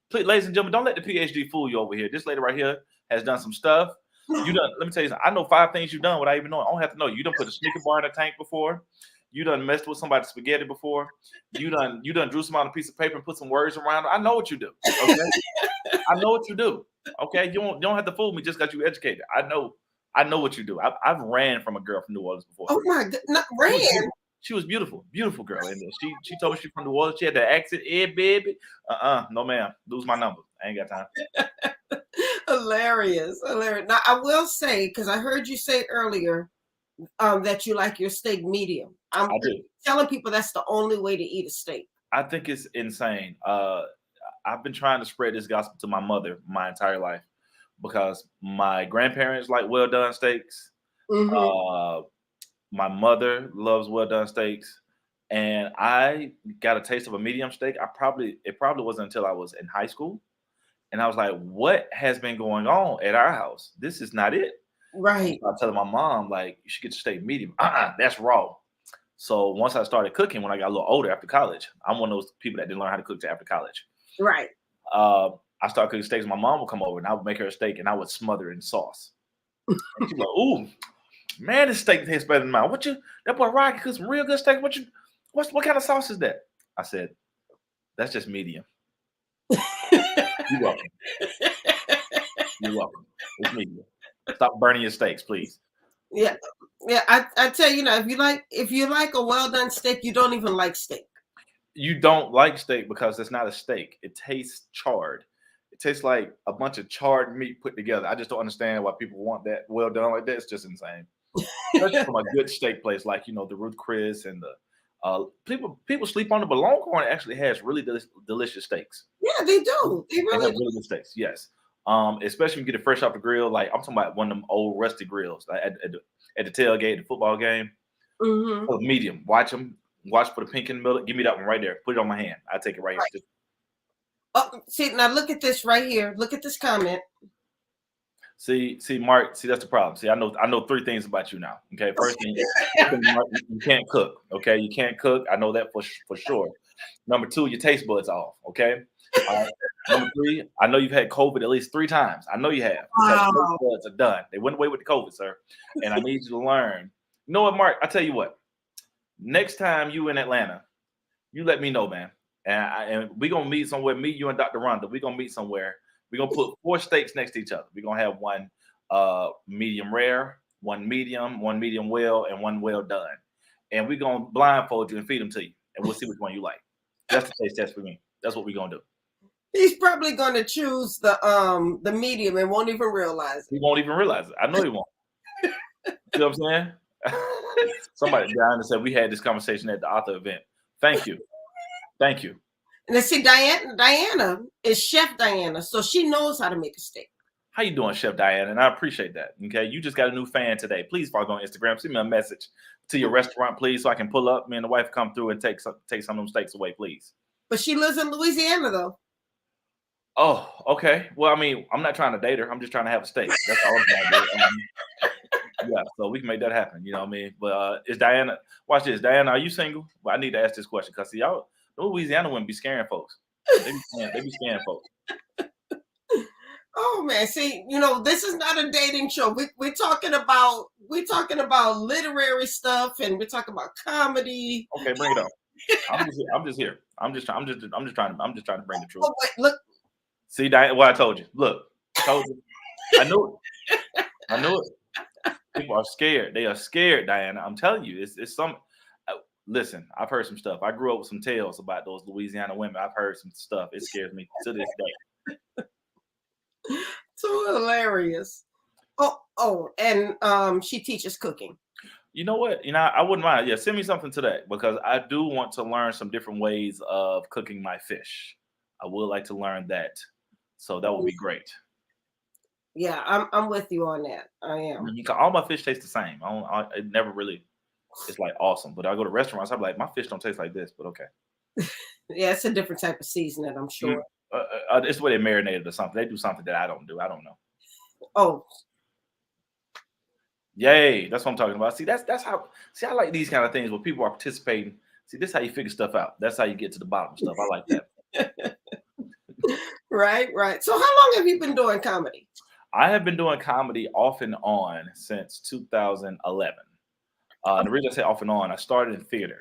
C: Please, ladies and gentlemen, don't let the PhD fool you over here. This lady right here has done some stuff. Let me tell you something. I know 5 things you've done without even knowing. I don't have to know. You done put a Snicker bar in a tank before. You done messed with somebody's spaghetti before. You done drew some on a piece of paper and put some words around it. I know what you do. Okay. I know what you do. Okay. You don't have to fool me just because you educated. I know I know what you do. I've ran from a girl from New Orleans before.
A: Oh my God, not ran.
C: She was beautiful, beautiful girl. And she told me she from New Orleans. She had that accent, baby. No ma'am. Lose my number. I ain't got time.
A: Hilarious. Now I will say, because I heard you say earlier that you like your steak medium. I'm telling people that's the only way to eat a steak.
C: I think it's insane. I've been trying to spread this gospel to my mother my entire life because my grandparents like well done steaks.
A: Mm-hmm.
C: My mother loves well done steaks, and I got a taste of a medium steak. It probably wasn't until I was in high school, and I was like, "What has been going on at our house? This is not it."
A: Right.
C: So I telling my mom like, "You should get your steak medium." That's raw. So once I started cooking, when I got a little older after college, I'm one of those people that didn't learn how to cook till after college.
A: Right.
C: I started cooking steaks. My mom would come over, and I would make her a steak, and I would smother it in sauce. And she'd be like, "Ooh. Man, this steak tastes better than mine. That boy Rocky cooks some real good steak. What kind of sauce is that?" I said, "That's just medium." You're welcome. You're welcome. It's medium. Stop burning your steaks, please.
A: Yeah. I tell you now, if you like a well done steak, you don't even like steak.
C: You don't like steak because it's not a steak. It tastes charred. It tastes like a bunch of charred meat put together. I just don't understand why people want that well done like that. It's just insane. Especially from a good steak place like the Ruth Chris and the people sleep on it, but Longhorn actually has really delicious steaks.
A: Yeah, they do. They
C: have
A: really
C: really good steaks. Yes, especially when you get it fresh off the grill. Like I'm talking about one of them old rusty grills like at the tailgate, the football game.
A: Mm-hmm.
C: Medium. Watch for the pink in the middle. Give me that one right there. Put it on my hand. I take it right here.
A: Oh, see now, look at this right here. Look at this comment.
C: See, Mark. See, that's the problem. See, I know three things about you now. Okay, first thing, Mark, you can't cook. Okay, you can't cook. I know that for sure. Number two, your taste buds off. Okay. Number three, I know you've had COVID at least 3 times. I know you have.
A: Wow.
C: Taste buds are done. They went away with the COVID, sir. And I need you to learn. You know what, Mark? I tell you what. Next time you in Atlanta, you let me know, man. And we're gonna meet somewhere. Me, you, and Dr. Rhonda. We're gonna meet somewhere. We're gonna put 4 steaks next to each other. We're gonna have one medium rare, one medium well, and one well done. And we're gonna blindfold you and feed them to you, and we'll see which one you like. That's the taste test for me. That's what we're gonna do.
A: He's probably gonna choose the medium and won't even realize it.
C: He won't even realize it. I know he won't. You know what I'm saying? Somebody down and said we had this conversation at the author event. Thank you.
A: And then see, Diana is Chef Diana, so she knows how to make a steak.
C: How you doing, Chef Diana? And I appreciate that. Okay, you just got a new fan today. Please follow on Instagram. Send me a message to your restaurant, please, so I can pull up. Me and the wife come through and take some of them steaks away, please.
A: But she lives in Louisiana, though.
C: Oh, okay. Well, I mean, I'm not trying to date her. I'm just trying to have a steak. That's all I'm trying to do. Yeah, so we can make that happen. You know what I mean? But is Diana? Watch this, Diana. Are you single? Well, I need to ask this question because see, y'all. Louisiana wouldn't be scaring folks. They be scaring folks.
A: Oh man, see, this is not a dating show. We're talking about literary stuff, and we're talking about comedy.
C: Okay, bring it on. I'm just here. I'm just trying to bring the truth.
A: Oh, wait, look.
C: See, Diana, what I told you. Look, told you. I knew it. People are scared. They are scared, Diana. I'm telling you, it's some. Listen, I've heard some stuff. I grew up with some tales about those Louisiana women. I've heard some stuff. It scares me to this day.
A: So hilarious. Oh, and she teaches cooking.
C: You know what? I wouldn't mind. Yeah, send me something today because I do want to learn some different ways of cooking my fish. I would like to learn that. So that would be great.
A: Yeah, I'm with you on that. I am.
C: All my fish taste the same. It never really. It's like awesome, but I go to restaurants. I'm like, my fish don't taste like this, but okay.
A: Yeah, it's a different type of seasoning, I'm sure.
C: It's the way they marinated or something. They do something that I don't do. I don't know.
A: Oh,
C: yay! That's what I'm talking about. See, that's how. See, I like these kind of things where people are participating. See, this is how you figure stuff out. That's how you get to the bottom of stuff. I like that.
A: Right. So, how long have you been doing comedy?
C: I have been doing comedy off and on since 2011. The reason I say off and on, I started in theater.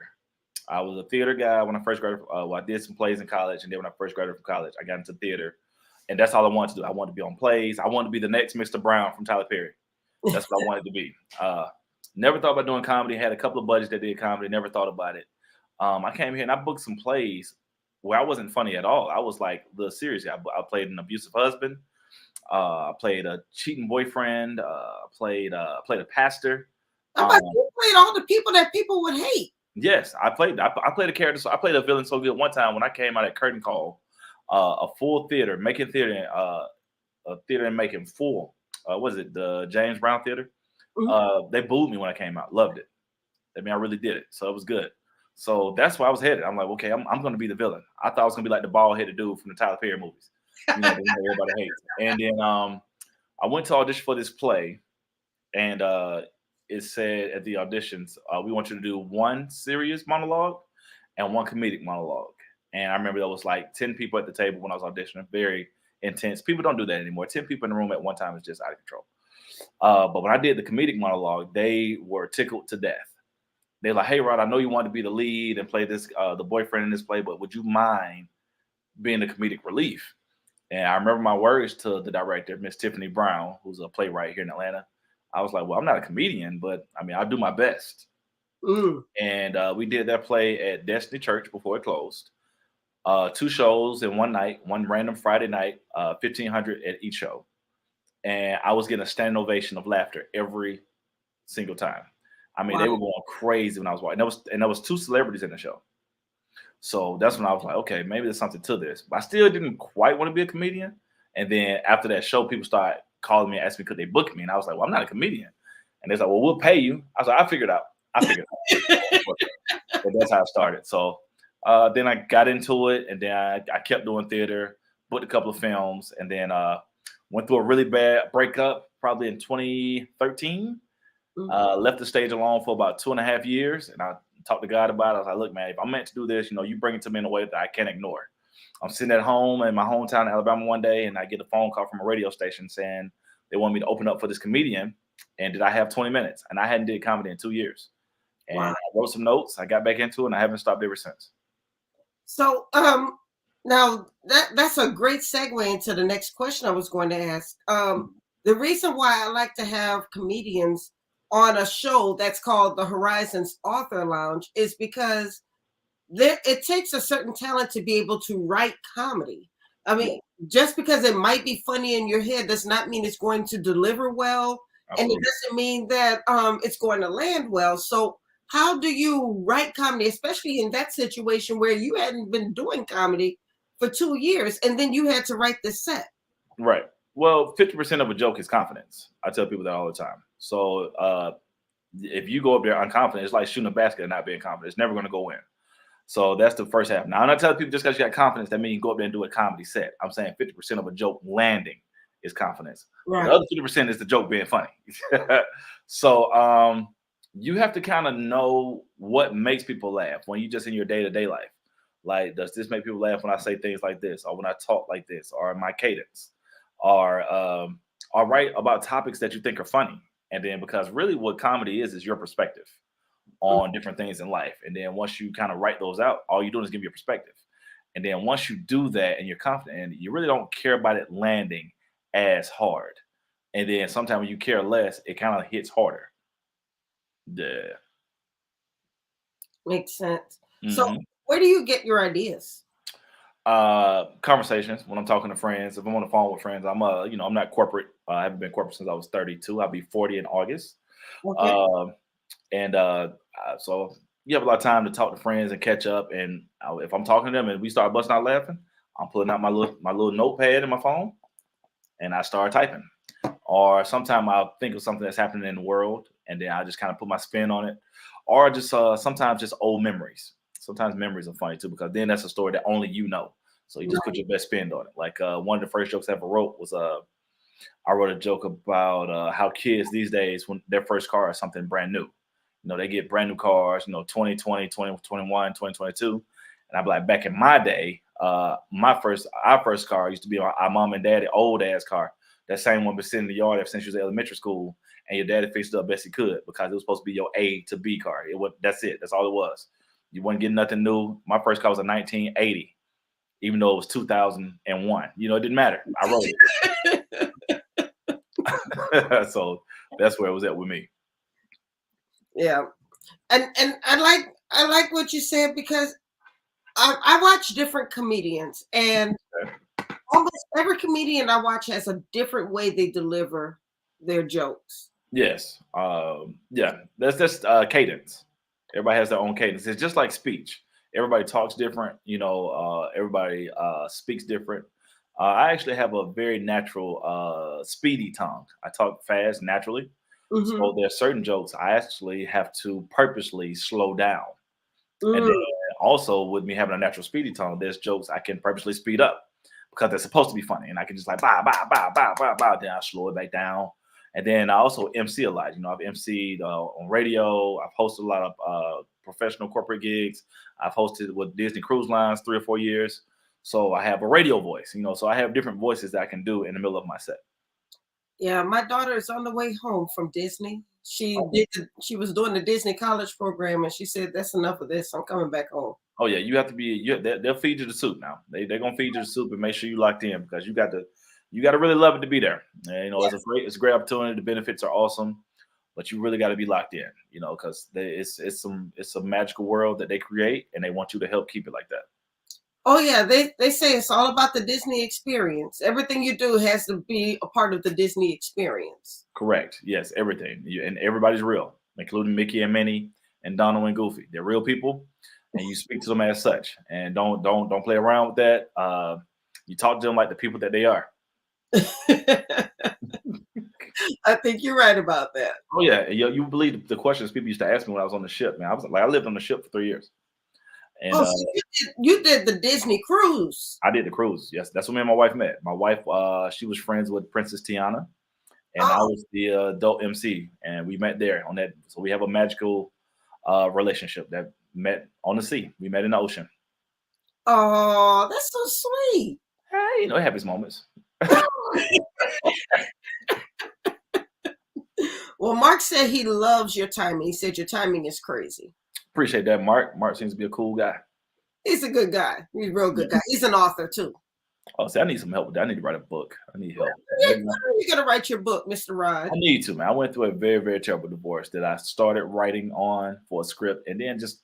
C: I was a theater guy when I first graduated. I did some plays in college, and then when I first graduated from college, I got into theater, and that's all I wanted to do. I wanted to be on plays. I wanted to be the next Mr. Brown from Tyler Perry. That's what I wanted to be. Never thought about doing comedy. Had a couple of buddies that did comedy. Never thought about it. I came here and I booked some plays where I wasn't funny at all. I was like the serious guy. I played an abusive husband. I played a cheating boyfriend. Played a pastor.
A: You played all the people that people would hate.
C: Yes, I played a character. So I played a villain so good one time when I came out at Curtain Call, a full theater, making theater, a theater and making full. Was it the James Brown Theater?
A: Mhm.
C: They booed me when I came out. Loved it. I mean, I really did it. So it was good. So that's where I was headed. I'm like, okay, I'm going to be the villain. I thought I was going to be like the bald-headed dude from the Tyler Perry movies. You know, the one that everybody hates. And then I went to audition for this play, and it said at the auditions, we want you to do one serious monologue and one comedic monologue. And I remember there was like 10 people at the table when I was auditioning. Very intense. People don't do that anymore. 10 people in the room at one time is just out of control. But when I did the comedic monologue, they were tickled to death. They're like, "Hey, Rod, I know you wanted to be the lead and play this, the boyfriend in this play, but would you mind being the comedic relief?" And I remember my words to the director, Miss Tiffany Brown, who's a playwright here in Atlanta. I was like, "Well, I'm not a comedian, but I mean, I'll do my best."
A: Mm.
C: And we did that play at Destiny Church before it closed. 2 shows in one night, one random Friday night, 1,500 at each show. And I was getting a standing ovation of laughter every single time. I mean, they were going crazy when I was watching. There was 2 celebrities in the show. So that's when I was like, okay, maybe there's something to this. But I still didn't quite want to be a comedian. And then after that show, people started calling me and asking me could they book me. And I was like, well, I'm not a comedian. And they're like, well, we'll pay you. I was like, I figured it out. But that's how it started. So then I got into it, and then I kept doing theater, booked a couple of films, and then went through a really bad breakup probably in 2013. Left the stage alone for about 2.5 years, and I talked to God about it. I was like, look, man, if I'm meant to do this, you bring it to me in a way that I can't ignore. I'm sitting at home in my hometown in Alabama one day, and I get a phone call from a radio station saying they want me to open up for this comedian, and did I have 20 minutes? And I hadn't did comedy in 2 years. And I wrote some notes. I got back into it, and I haven't stopped ever since.
A: So now that's a great segue into the next question I was going to ask. The reason why I like to have comedians on a show that's called the Horizons Author Lounge is because it takes a certain talent to be able to write comedy. I mean, just because it might be funny in your head does not mean it's going to deliver well. Absolutely. And it doesn't mean that it's going to land well. So how do you write comedy, especially in that situation where you hadn't been doing comedy for 2 years and then you had to write this set?
C: Right. Well, 50% of a joke is confidence. I tell people that all the time. So if you go up there unconfident, it's like shooting a basket and not being confident. It's never going to go in. So that's the first half. Now, I'm not telling people just because you got confidence, that means you go up there and do a comedy set. I'm saying 50% of a joke landing is confidence. Right. The other 50% is the joke being funny. So you have to kind of know what makes people laugh when you just in your day-to-day life. Like, does this make people laugh when I say things like this, or when I talk like this, or my cadence, or write about topics that you think are funny? And then, because really what comedy is your perspective on different things in life. And then once you kind of write those out, all you're doing is give your perspective. And then once you do that and you're confident, and you really don't care about it landing as hard. And then sometimes when you care less, it kind of hits harder. Yeah.
A: Makes sense. Mm-hmm. So where do you get your ideas?
C: Conversations when I'm talking to friends. If I'm on the phone with friends, I'm not corporate. I haven't been corporate since I was 32. I'll be 40 in August. Okay. So you have a lot of time to talk to friends and catch up. And if I'm talking to them and we start busting out laughing, I'm pulling out my little notepad in my phone and I start typing. Or sometimes I'll think of something that's happening in the world and then I just kind of put my spin on it. Or just sometimes just old memories. Sometimes memories are funny too, because then that's a story that only you know. So you just put your best spin on it. Like one of the first jokes I ever wrote was I wrote a joke about how kids these days, when their first car is something brand new, they get brand new cars, 2020, 2021, 2022. And I'm like, back in my day, our first car used to be our mom and daddy old ass car. That same one been sitting in the yard ever since you was in elementary school, and your daddy fixed it up best he could because it was supposed to be your A to B car. That's it. That's all it was. You wouldn't get nothing new. My first car was a 1980, even though it was 2001. It didn't matter. I wrote it. So That's where it was at with me.
A: Yeah, and I like what you said because I watch different comedians, and almost every comedian I watch has a different way they deliver their jokes.
C: Yes. Yeah. That's just cadence. Everybody has their own cadence. It's just like speech. Everybody talks different. Everybody speaks different. I actually have a very natural, speedy tongue. I talk fast naturally.
A: Mm-hmm.
C: So there's certain jokes I actually have to purposely slow down. And then
A: Mm.
C: also with me having a natural speedy tongue, there's jokes I can purposely speed up because they're supposed to be funny, and I can just like bah bah bah bah bah bah. Then I slow it back down, and then I also MC a lot. I've MC'd on radio. I've hosted a lot of professional corporate gigs. I've hosted with Disney Cruise Lines 3 or 4 years. So I have a radio voice. So I have different voices that I can do in the middle of my set.
A: Yeah, my daughter is on the way home from Disney. She was doing the Disney college program, and she said, "That's enough of this. I'm coming back home."
C: Oh yeah, you have to be. They'll feed you the soup now. They're gonna feed you the soup and make sure you locked in because you got to really love it to be there. And,
A: Yes.
C: it's a great opportunity. The benefits are awesome, but you really got to be locked in. Because it's a magical world that they create, and they want you to help keep it like that.
A: Oh yeah, they say it's all about the Disney experience. Everything you do has to be a part of the Disney experience.
C: Correct. Yes, everything. And everybody's real, including Mickey and Minnie and Donald and Goofy. They're real people, and you speak to them as such. And don't play around with that. You talk to them like the people that they are.
A: I think you're right about that.
C: Oh yeah, you believe the questions people used to ask me when I was on the ship, man. I lived on the ship for 3 years, and
A: Oh, so you did the Disney cruise.
C: I did the cruise. Yes, that's when me and my wife met. My wife, she was friends with Princess Tiana, and I
A: Oh,
C: was the adult MC, and we met there on that. So we have a magical relationship that met on the sea. We met in the ocean.
A: oh, that's so sweet.
C: Hey, it happens moments.
A: Well, Mark said he loves your timing. He said your timing is crazy.
C: Appreciate that, Mark. Mark seems to be a cool guy.
A: He's a good guy. He's a real good guy. He's an author too.
C: Oh, see, I need some help with that. I need to write a book. I need help.
A: Yeah, you're gonna write your book, Mr. Rod.
C: I need to, man. I went through a very, very terrible divorce that I started writing on for a script, and then just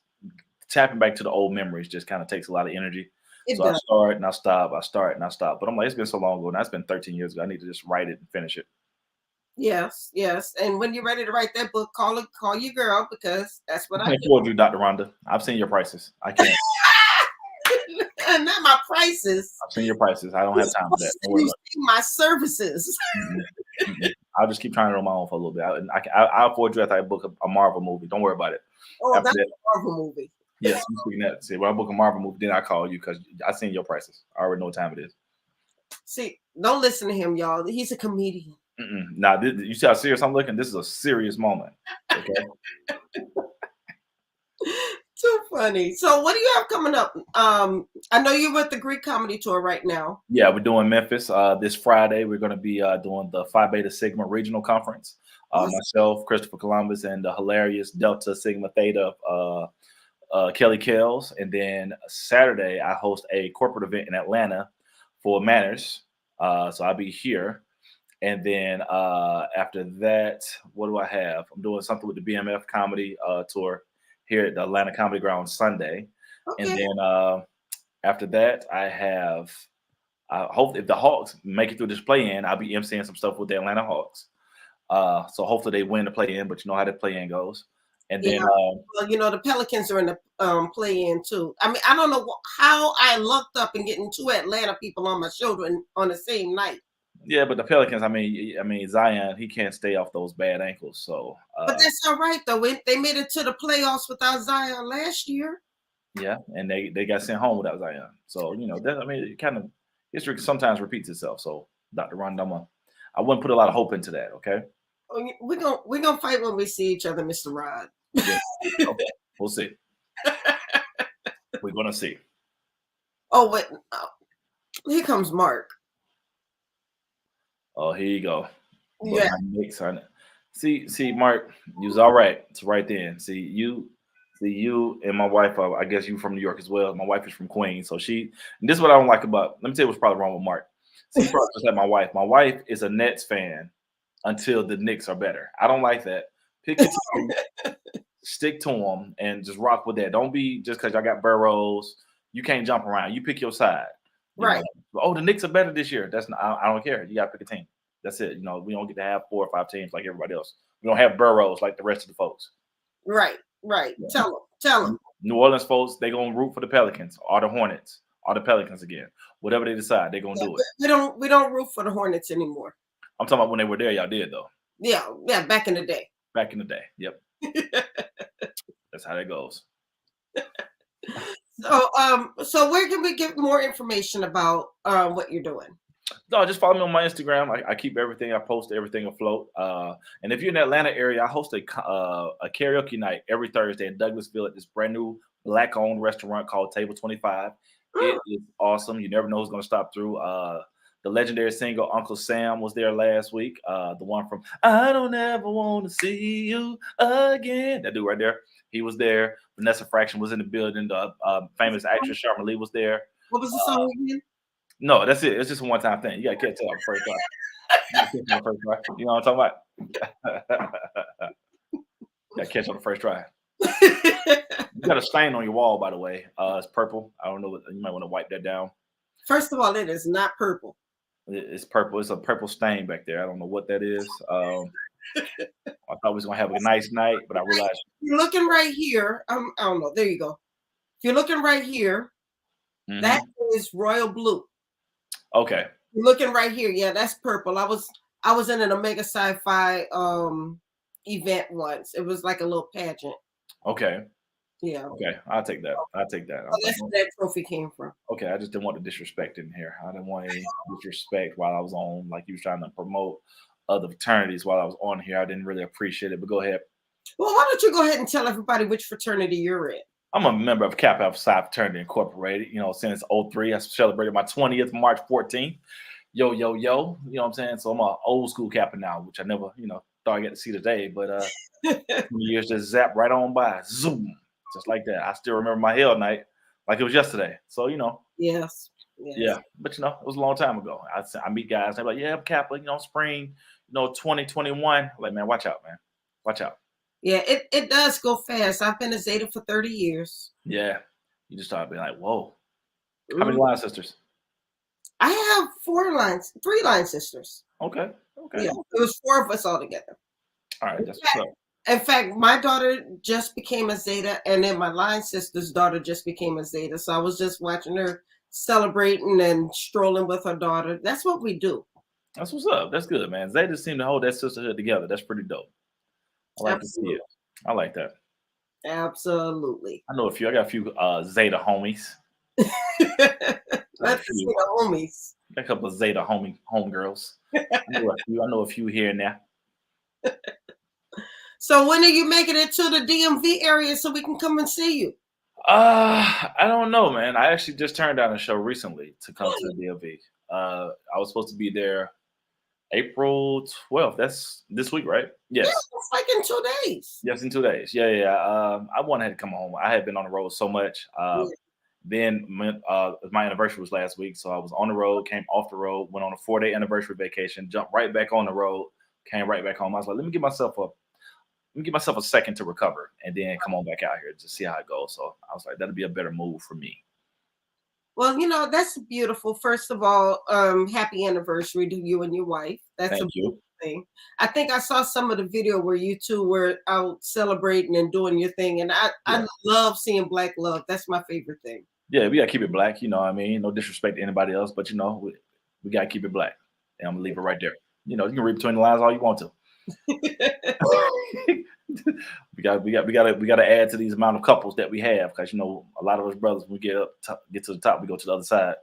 C: tapping back to the old memories just kind of takes a lot of energy.
A: It
C: So I
A: does.
C: start and I stop. I start and I stop. But I'm like, it's been so long ago. Now it's been 13 years ago. I need to just write it and finish it.
A: Yes, yes. And when you're ready to write that book, call your girl because that's what
C: I
A: I
C: can't
A: do.
C: afford you, Dr. Rhonda. I've seen your prices. I can't.
A: And not my prices.
C: I've seen your prices. I don't have time for that. Don't worry
A: You
C: about
A: see my services.
C: it. I'll just keep trying it on my own for a little bit. I'll afford you after I book a Marvel movie. Don't worry about it.
A: Oh,
C: After
A: that's
C: that,
A: a Marvel movie.
C: yes, I'm speaking that. See, when I book a Marvel movie, then I call you because I seen your prices. I already know what time it is.
A: See, don't listen to him, y'all. He's a comedian.
C: Now, you see how serious I'm looking? This is a serious moment. Okay.
A: Too funny. So what do you have coming up? I know you're with the Greek comedy tour right now.
C: Yeah, we're doing Memphis this Friday. We're going to be doing the Phi Beta Sigma Regional Conference.
A: Awesome.
C: Myself, Christopher Columbus, and the hilarious Delta Sigma Theta Kelly Kells. And then Saturday, I host a corporate event in Atlanta for Manners. So I'll be here. And then after that, what do I have? I'm doing something with the BMF Comedy Tour here at the Atlanta Comedy Ground Sunday.
A: Okay.
C: And then after that, I have, I hope if the Hawks make it through this play-in, I'll be emceeing some stuff with the Atlanta Hawks. So hopefully they win the play-in, but you know how the play-in goes. And then,
A: well, the Pelicans are in the play-in too. I mean, I don't know how I lucked up in getting two Atlanta people on my shoulder on the same night.
C: yeah, but the Pelicans, I mean Zion, he can't stay off those bad ankles. So,
A: But that's all right though. They made it to the playoffs without Zion last year.
C: yeah, and they got sent home without Zion. So it kind of history sometimes repeats itself. So, Dr. Ron, I wouldn't put a lot of hope into that. Okay.
A: We're gonna fight when we see each other, Mr. Rod.
C: Yeah. Okay. We'll see. We're gonna see.
A: Oh wait, here comes Mark.
C: Oh, here you go.
A: Yeah.
C: See, Mark, you was all right. It's right then. See you and my wife. I guess you from New York as well. My wife is from Queens, so and this is what I don't like about. Let me tell you what's probably wrong with Mark. See, probably just like my wife. My wife is a Nets fan, until the Knicks are better. I don't like that. Pick your team, stick to them, and just rock with that. Don't be just because y'all got Burrows, you can't jump around. You pick your side. You
A: Right.
C: know, oh, the Knicks are better this year. That's not. I don't care. You got to pick a team. That's it. You know, we don't get to have 4 or 5 teams like everybody else. We don't have Burrows like the rest of the folks.
A: Right.
C: Yeah.
A: Tell them.
C: New Orleans folks, they gonna root for the Pelicans or the Hornets or the Pelicans again. Whatever they decide, they're gonna do it.
A: We don't root for the Hornets anymore.
C: I'm talking about when they were there, y'all did though.
A: Yeah, back in the day.
C: Back in the day. Yep. That's how that goes.
A: So where can we get more information about what you're doing?
C: No, just follow me on my Instagram. I keep everything. I post everything afloat. And if you're in the Atlanta area, I host a karaoke night every Thursday in Douglasville at this brand new Black-owned restaurant called Table 25. It is awesome. You never know who's going to stop through. The legendary singer Uncle Sam was there last week. The one from I Don't Ever Want to See You Again. That dude right there. He was there. Vanessa Fraction was in the building. The famous actress Sharma Lee was there.
A: What was the song again?
C: No, that's it. It's just a one-time thing. You got to catch it on the first try. You know what I'm talking about? You got to catch on the first try. You got a stain on your wall, by the way. It's purple. I don't know. You might want to wipe that down.
A: First of all, it is not purple.
C: It's purple. It's a purple stain back there. I don't know what that is. I thought we was going to have a nice night, but I realized.
A: You're looking right here. I don't know. There you go. If you're looking right here, that is royal blue.
C: Okay.
A: You're looking right here. Yeah, that's purple. I was in an Omega Sci-Fi event once. It was like a little pageant.
C: Okay.
A: Yeah.
C: Okay. I'll take that. Oh, that's
A: where that trophy came from.
C: Okay. I just didn't want the disrespect in here. I didn't want any disrespect while I was on, like you was trying to promote other fraternities while I was on here. I didn't really appreciate it, but go ahead.
A: Well, why don't you go ahead and tell everybody which fraternity you're in?
C: I'm a member of Kappa Alpha Psi Fraternity Incorporated, since 03. I celebrated my 20th March 14th. Yo. You know what I'm saying? So I'm an old school Kappa now, which I never, thought I get to see today. But 20 years just zap right on by. Zoom. Just like that. I still remember my hell night like it was yesterday. So,
A: Yes.
C: Yeah. But, it was a long time ago. I meet guys. They're like, yeah, I'm Kappa, spring, 2021. Like, man, watch out, man. Watch out.
A: Yeah, it does go fast. I've been a Zeta for 30 years.
C: Yeah. You just start being like, whoa. How many line sisters?
A: I have 3 line sisters.
C: Okay.
A: Yeah, it was 4 of us all together.
C: All right, that's what's up.
A: In fact, my daughter just became a Zeta, and then my line sister's daughter just became a Zeta. So I was just watching her celebrating and strolling with her daughter. That's what we do.
C: That's what's up. That's good, man. Zetas seem to hold that sisterhood together. That's pretty dope. I like to see it. I like that.
A: Absolutely.
C: I know a few. I got a few Zeta homies.
A: Let's see the homies.
C: Got a couple of Zeta homegirls. I know a few here and there.
A: So when are you making it to the DMV area so we can come and see you?
C: I don't know, man. I actually just turned down a show recently to come to the DMV. I was supposed to be there April 12th. That's this week, right? Yes.
A: Yeah, it's like in 2 days.
C: Yes, in 2 days. Yeah. I wanted to come home. I had been on the road so much. Then my anniversary was last week, so I was on the road, came off the road, went on a 4-day anniversary vacation, jumped right back on the road, came right back home. I was like, let me give myself a second to recover and then come on back out here to see how it goes. So I was like, that'll be a better move for me.
A: Well, that's beautiful. First of all, happy anniversary to you and your wife. That's a beautiful thing. I think I saw some of the video where you two were out celebrating and doing your thing. And I love seeing Black love. That's my favorite thing.
C: Yeah, we got to keep it Black. You know what I mean? No disrespect to anybody else, but, we got to keep it Black. And I'm going to leave it right there. You can read between the lines all you want to. we got to add to these amount of couples that we have, because a lot of us brothers, when we get to the top, we go to the other side.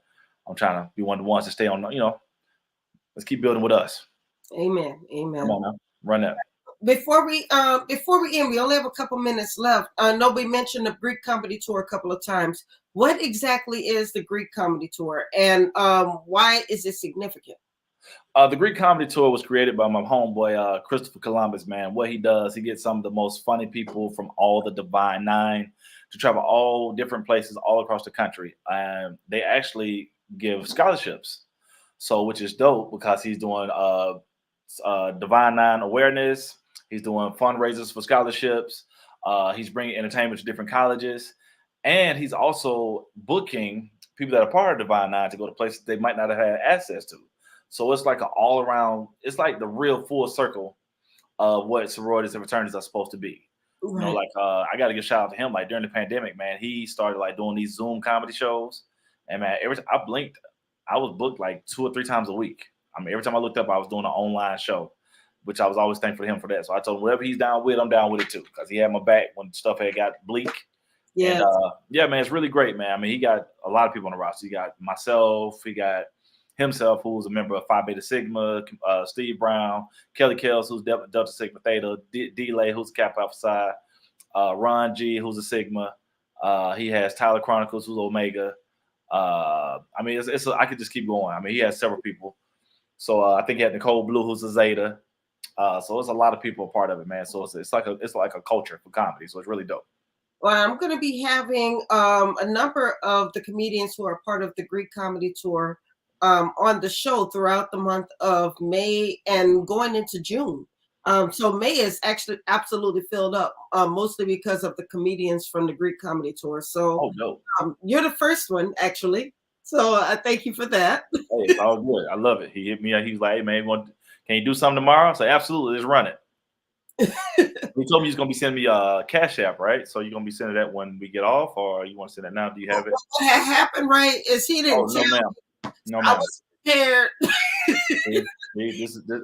C: I'm trying to be one of the ones to stay on. Let's keep building with us.
A: Amen.
C: Come on now, run that.
A: Before we end, we only have a couple minutes left. I know we mentioned the Greek comedy tour a couple of times. What exactly is the Greek comedy tour, and why is it significant?
C: The Greek comedy tour was created by my homeboy, Christopher Columbus, man. What he does, he gets some of the most funny people from all the Divine Nine to travel all different places all across the country. And they actually give scholarships. So, which is dope, because he's doing Divine Nine awareness. He's doing fundraisers for scholarships. He's bringing entertainment to different colleges, and he's also booking people that are part of Divine Nine to go to places they might not have had access to. So it's like an all around. It's like the real full circle of what sororities and fraternities are supposed to be.
A: Right.
C: You know, like I got to give a shout out to him. Like during the pandemic, man, he started like doing these Zoom comedy shows, and man, every time I blinked, I was booked like 2 or 3 times a week. I mean, every time I looked up, I was doing an online show, which I was always thankful to him for that. So I told him whatever he's down with, I'm down with it too, because he had my back when stuff had got bleak.
A: Yeah.
C: And yeah, man, it's really great, man. I mean, he got a lot of people on the roster. He got myself, he got himself, who's a member of Phi Beta Sigma, Steve Brown, Kelly Kells, who's Delta Sigma Theta, D-Lay, who's Kappa Alpha Psi, Ron G, who's a Sigma. He has Tyler Chronicles, who's Omega. I mean, I could just keep going. I mean, he has several people. So I think he had Nicole Blue, who's a Zeta. So it's a lot of people a part of it, man. So it's like a culture for comedy. So it's really dope.
A: Well, I'm going to be having a number of the comedians who are part of the Greek Comedy Tour on the show throughout the month of May and going into June. So May is actually absolutely filled up, mostly because of the comedians from the Greek Comedy Tour. So you're the first one, actually. So I thank you for that.
C: Hey, it's all good. I love it. He hit me up. He was like, hey, man, can you do something tomorrow? I said, absolutely. Let's run it. He told me he's going to be sending me a Cash App, right? So you're going to be sending that when we get off, or you want to send it now? Do you have it?
A: What had happened, right, is he didn't tell me.
C: No,
A: I
C: ma'am.
A: was scared.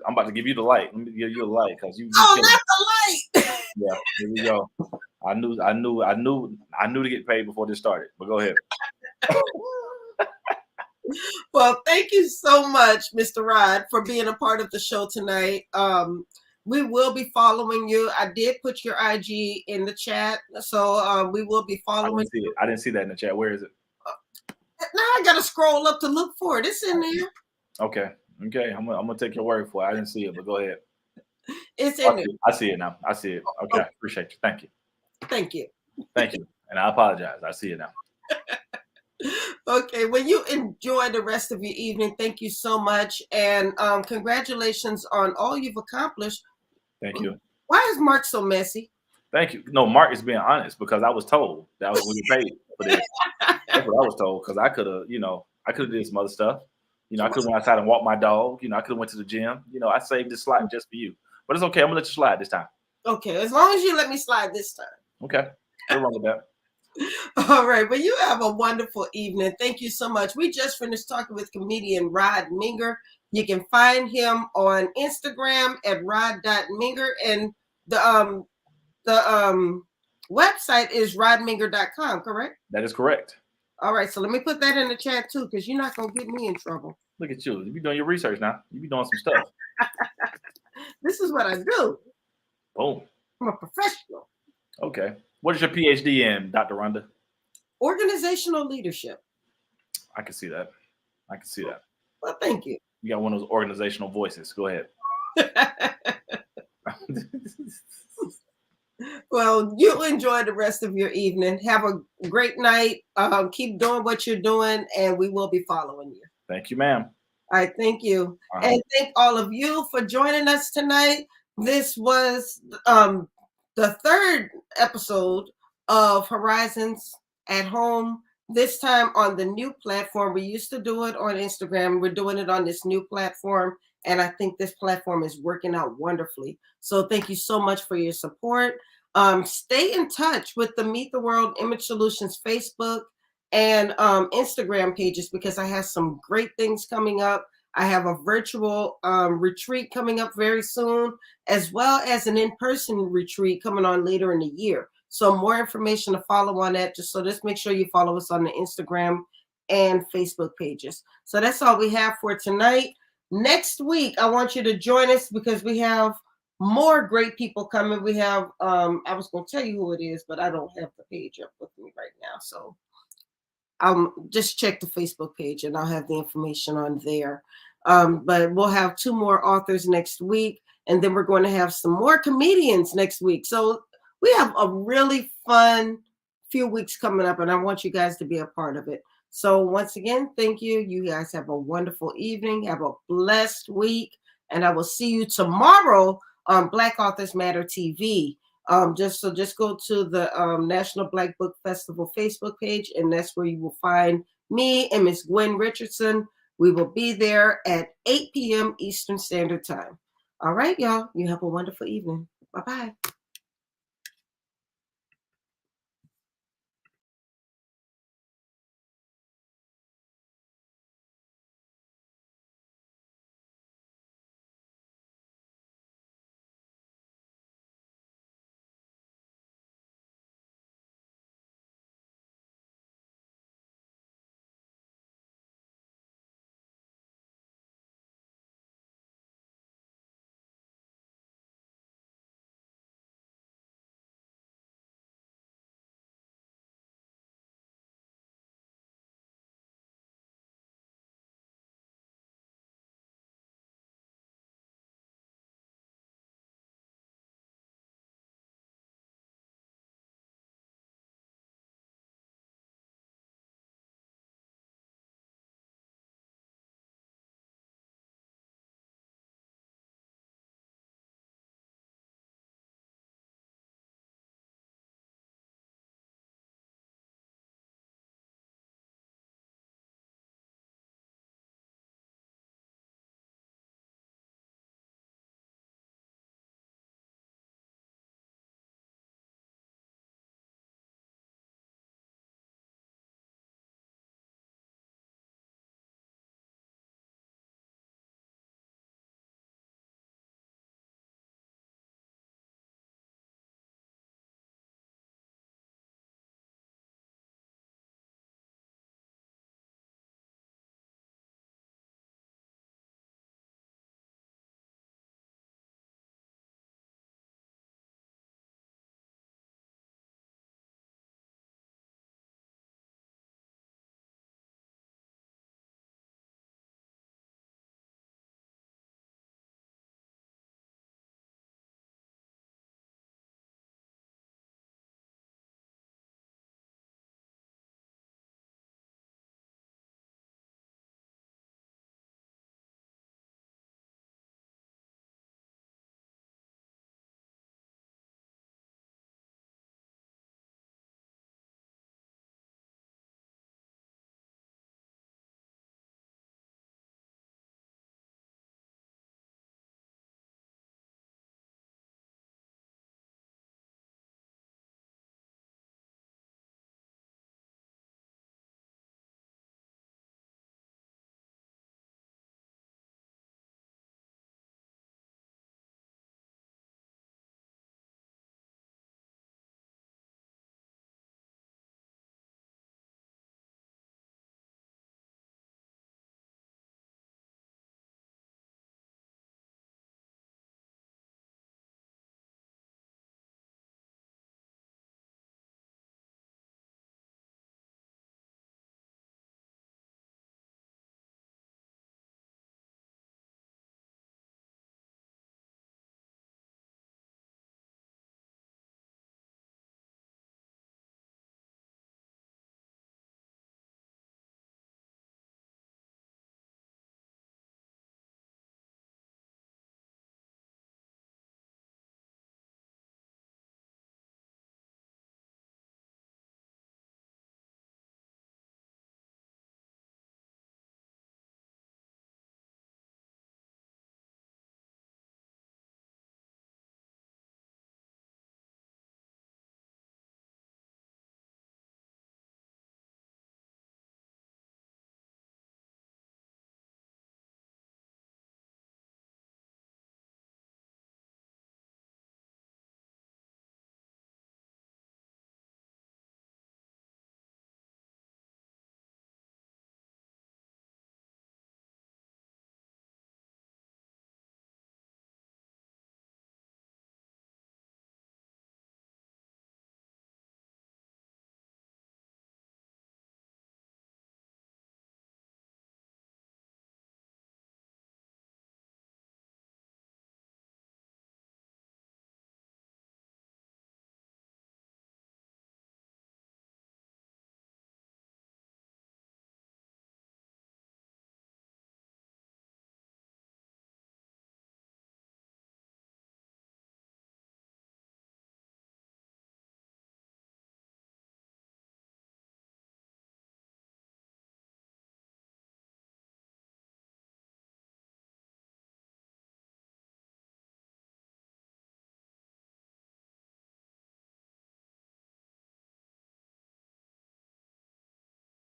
C: I'm about to give you the light. Let me give you the light because you.
A: Oh, not the light.
C: Yeah, here we go. I knew to get paid before this started. But go ahead.
A: Well, thank you so much, Mr. Rod, for being a part of the show tonight. We will be following you. I did put your IG in the chat, so we will be following.
C: I didn't see that in the chat. Where is it?
A: Now I gotta scroll up to look for it. It's in there.
C: Okay. I'm gonna take your word for it. I didn't see it, but go ahead.
A: It's in there.
C: I see it now. I see it. Okay. Appreciate you. Thank you.
A: Thank you.
C: Thank you. And I apologize. I see it now.
A: Okay, well, you enjoy the rest of your evening. Thank you so much. And congratulations on all you've accomplished.
C: Thank you.
A: Why is Mark so messy?
C: Thank you. No, Mark is being honest because I was told that was when you paid for this. That's what I was told because I could have did some other stuff. I could have went outside and walked my dog. I could have went to the gym. I saved this slot just for you. But it's okay. I'm gonna let you slide this time.
A: Okay, as long as you let me slide this time.
C: Okay. Nothing wrong with that.
A: All right. Well, you have a wonderful evening. Thank you so much. We just finished talking with comedian Rod Minger. You can find him on Instagram at rod.minger, and the website is rodminger.com, correct?
C: That is correct.
A: All right. So let me put that in the chat too, because you're not gonna get me in trouble.
C: Look at you. You be doing your research now. You be doing some stuff.
A: This is what I do.
C: Boom.
A: I'm a professional.
C: Okay. What is your PhD in, Dr. Rhonda?
A: Organizational leadership.
C: I can see that.
A: Well, thank you.
C: You got one of those organizational voices. Go ahead.
A: Well, you enjoy the rest of your evening. Have a great night. Keep doing what you're doing, and we will be following you.
C: Thank you, ma'am.
A: All right, thank you. And thank all of you for joining us tonight. This was the third episode of Horizons at Home, this time on the new platform. We used to do it on Instagram. We're doing it on this new platform, and I think this platform is working out wonderfully. So thank you so much for your support. Stay in touch with the Meet the World Image Solutions Facebook and Instagram pages, because I have some great things coming up. I have a virtual retreat coming up very soon, as well as an in-person retreat coming on later in the year. So more information to follow on that. So just make sure you follow us on the Instagram and Facebook pages. So that's all we have for tonight. Next week, I want you to join us because we have more great people coming. We have, I was going to tell you who it is, but I don't have the page up with me right now. So just check the Facebook page and I'll have the information on there. But we'll have 2 more authors next week, and then we're going to have some more comedians next week. So we have a really fun few weeks coming up, and I want you guys to be a part of it. So once again, thank you. You guys have a wonderful evening. Have a blessed week. And I will see you tomorrow on Black Authors Matter TV. Just go to the National Black Book Festival Facebook page, and that's where you will find me and Miss Gwen Richardson. We will be there at 8 p.m. Eastern Standard Time. All right, y'all. You have a wonderful evening. Bye-bye.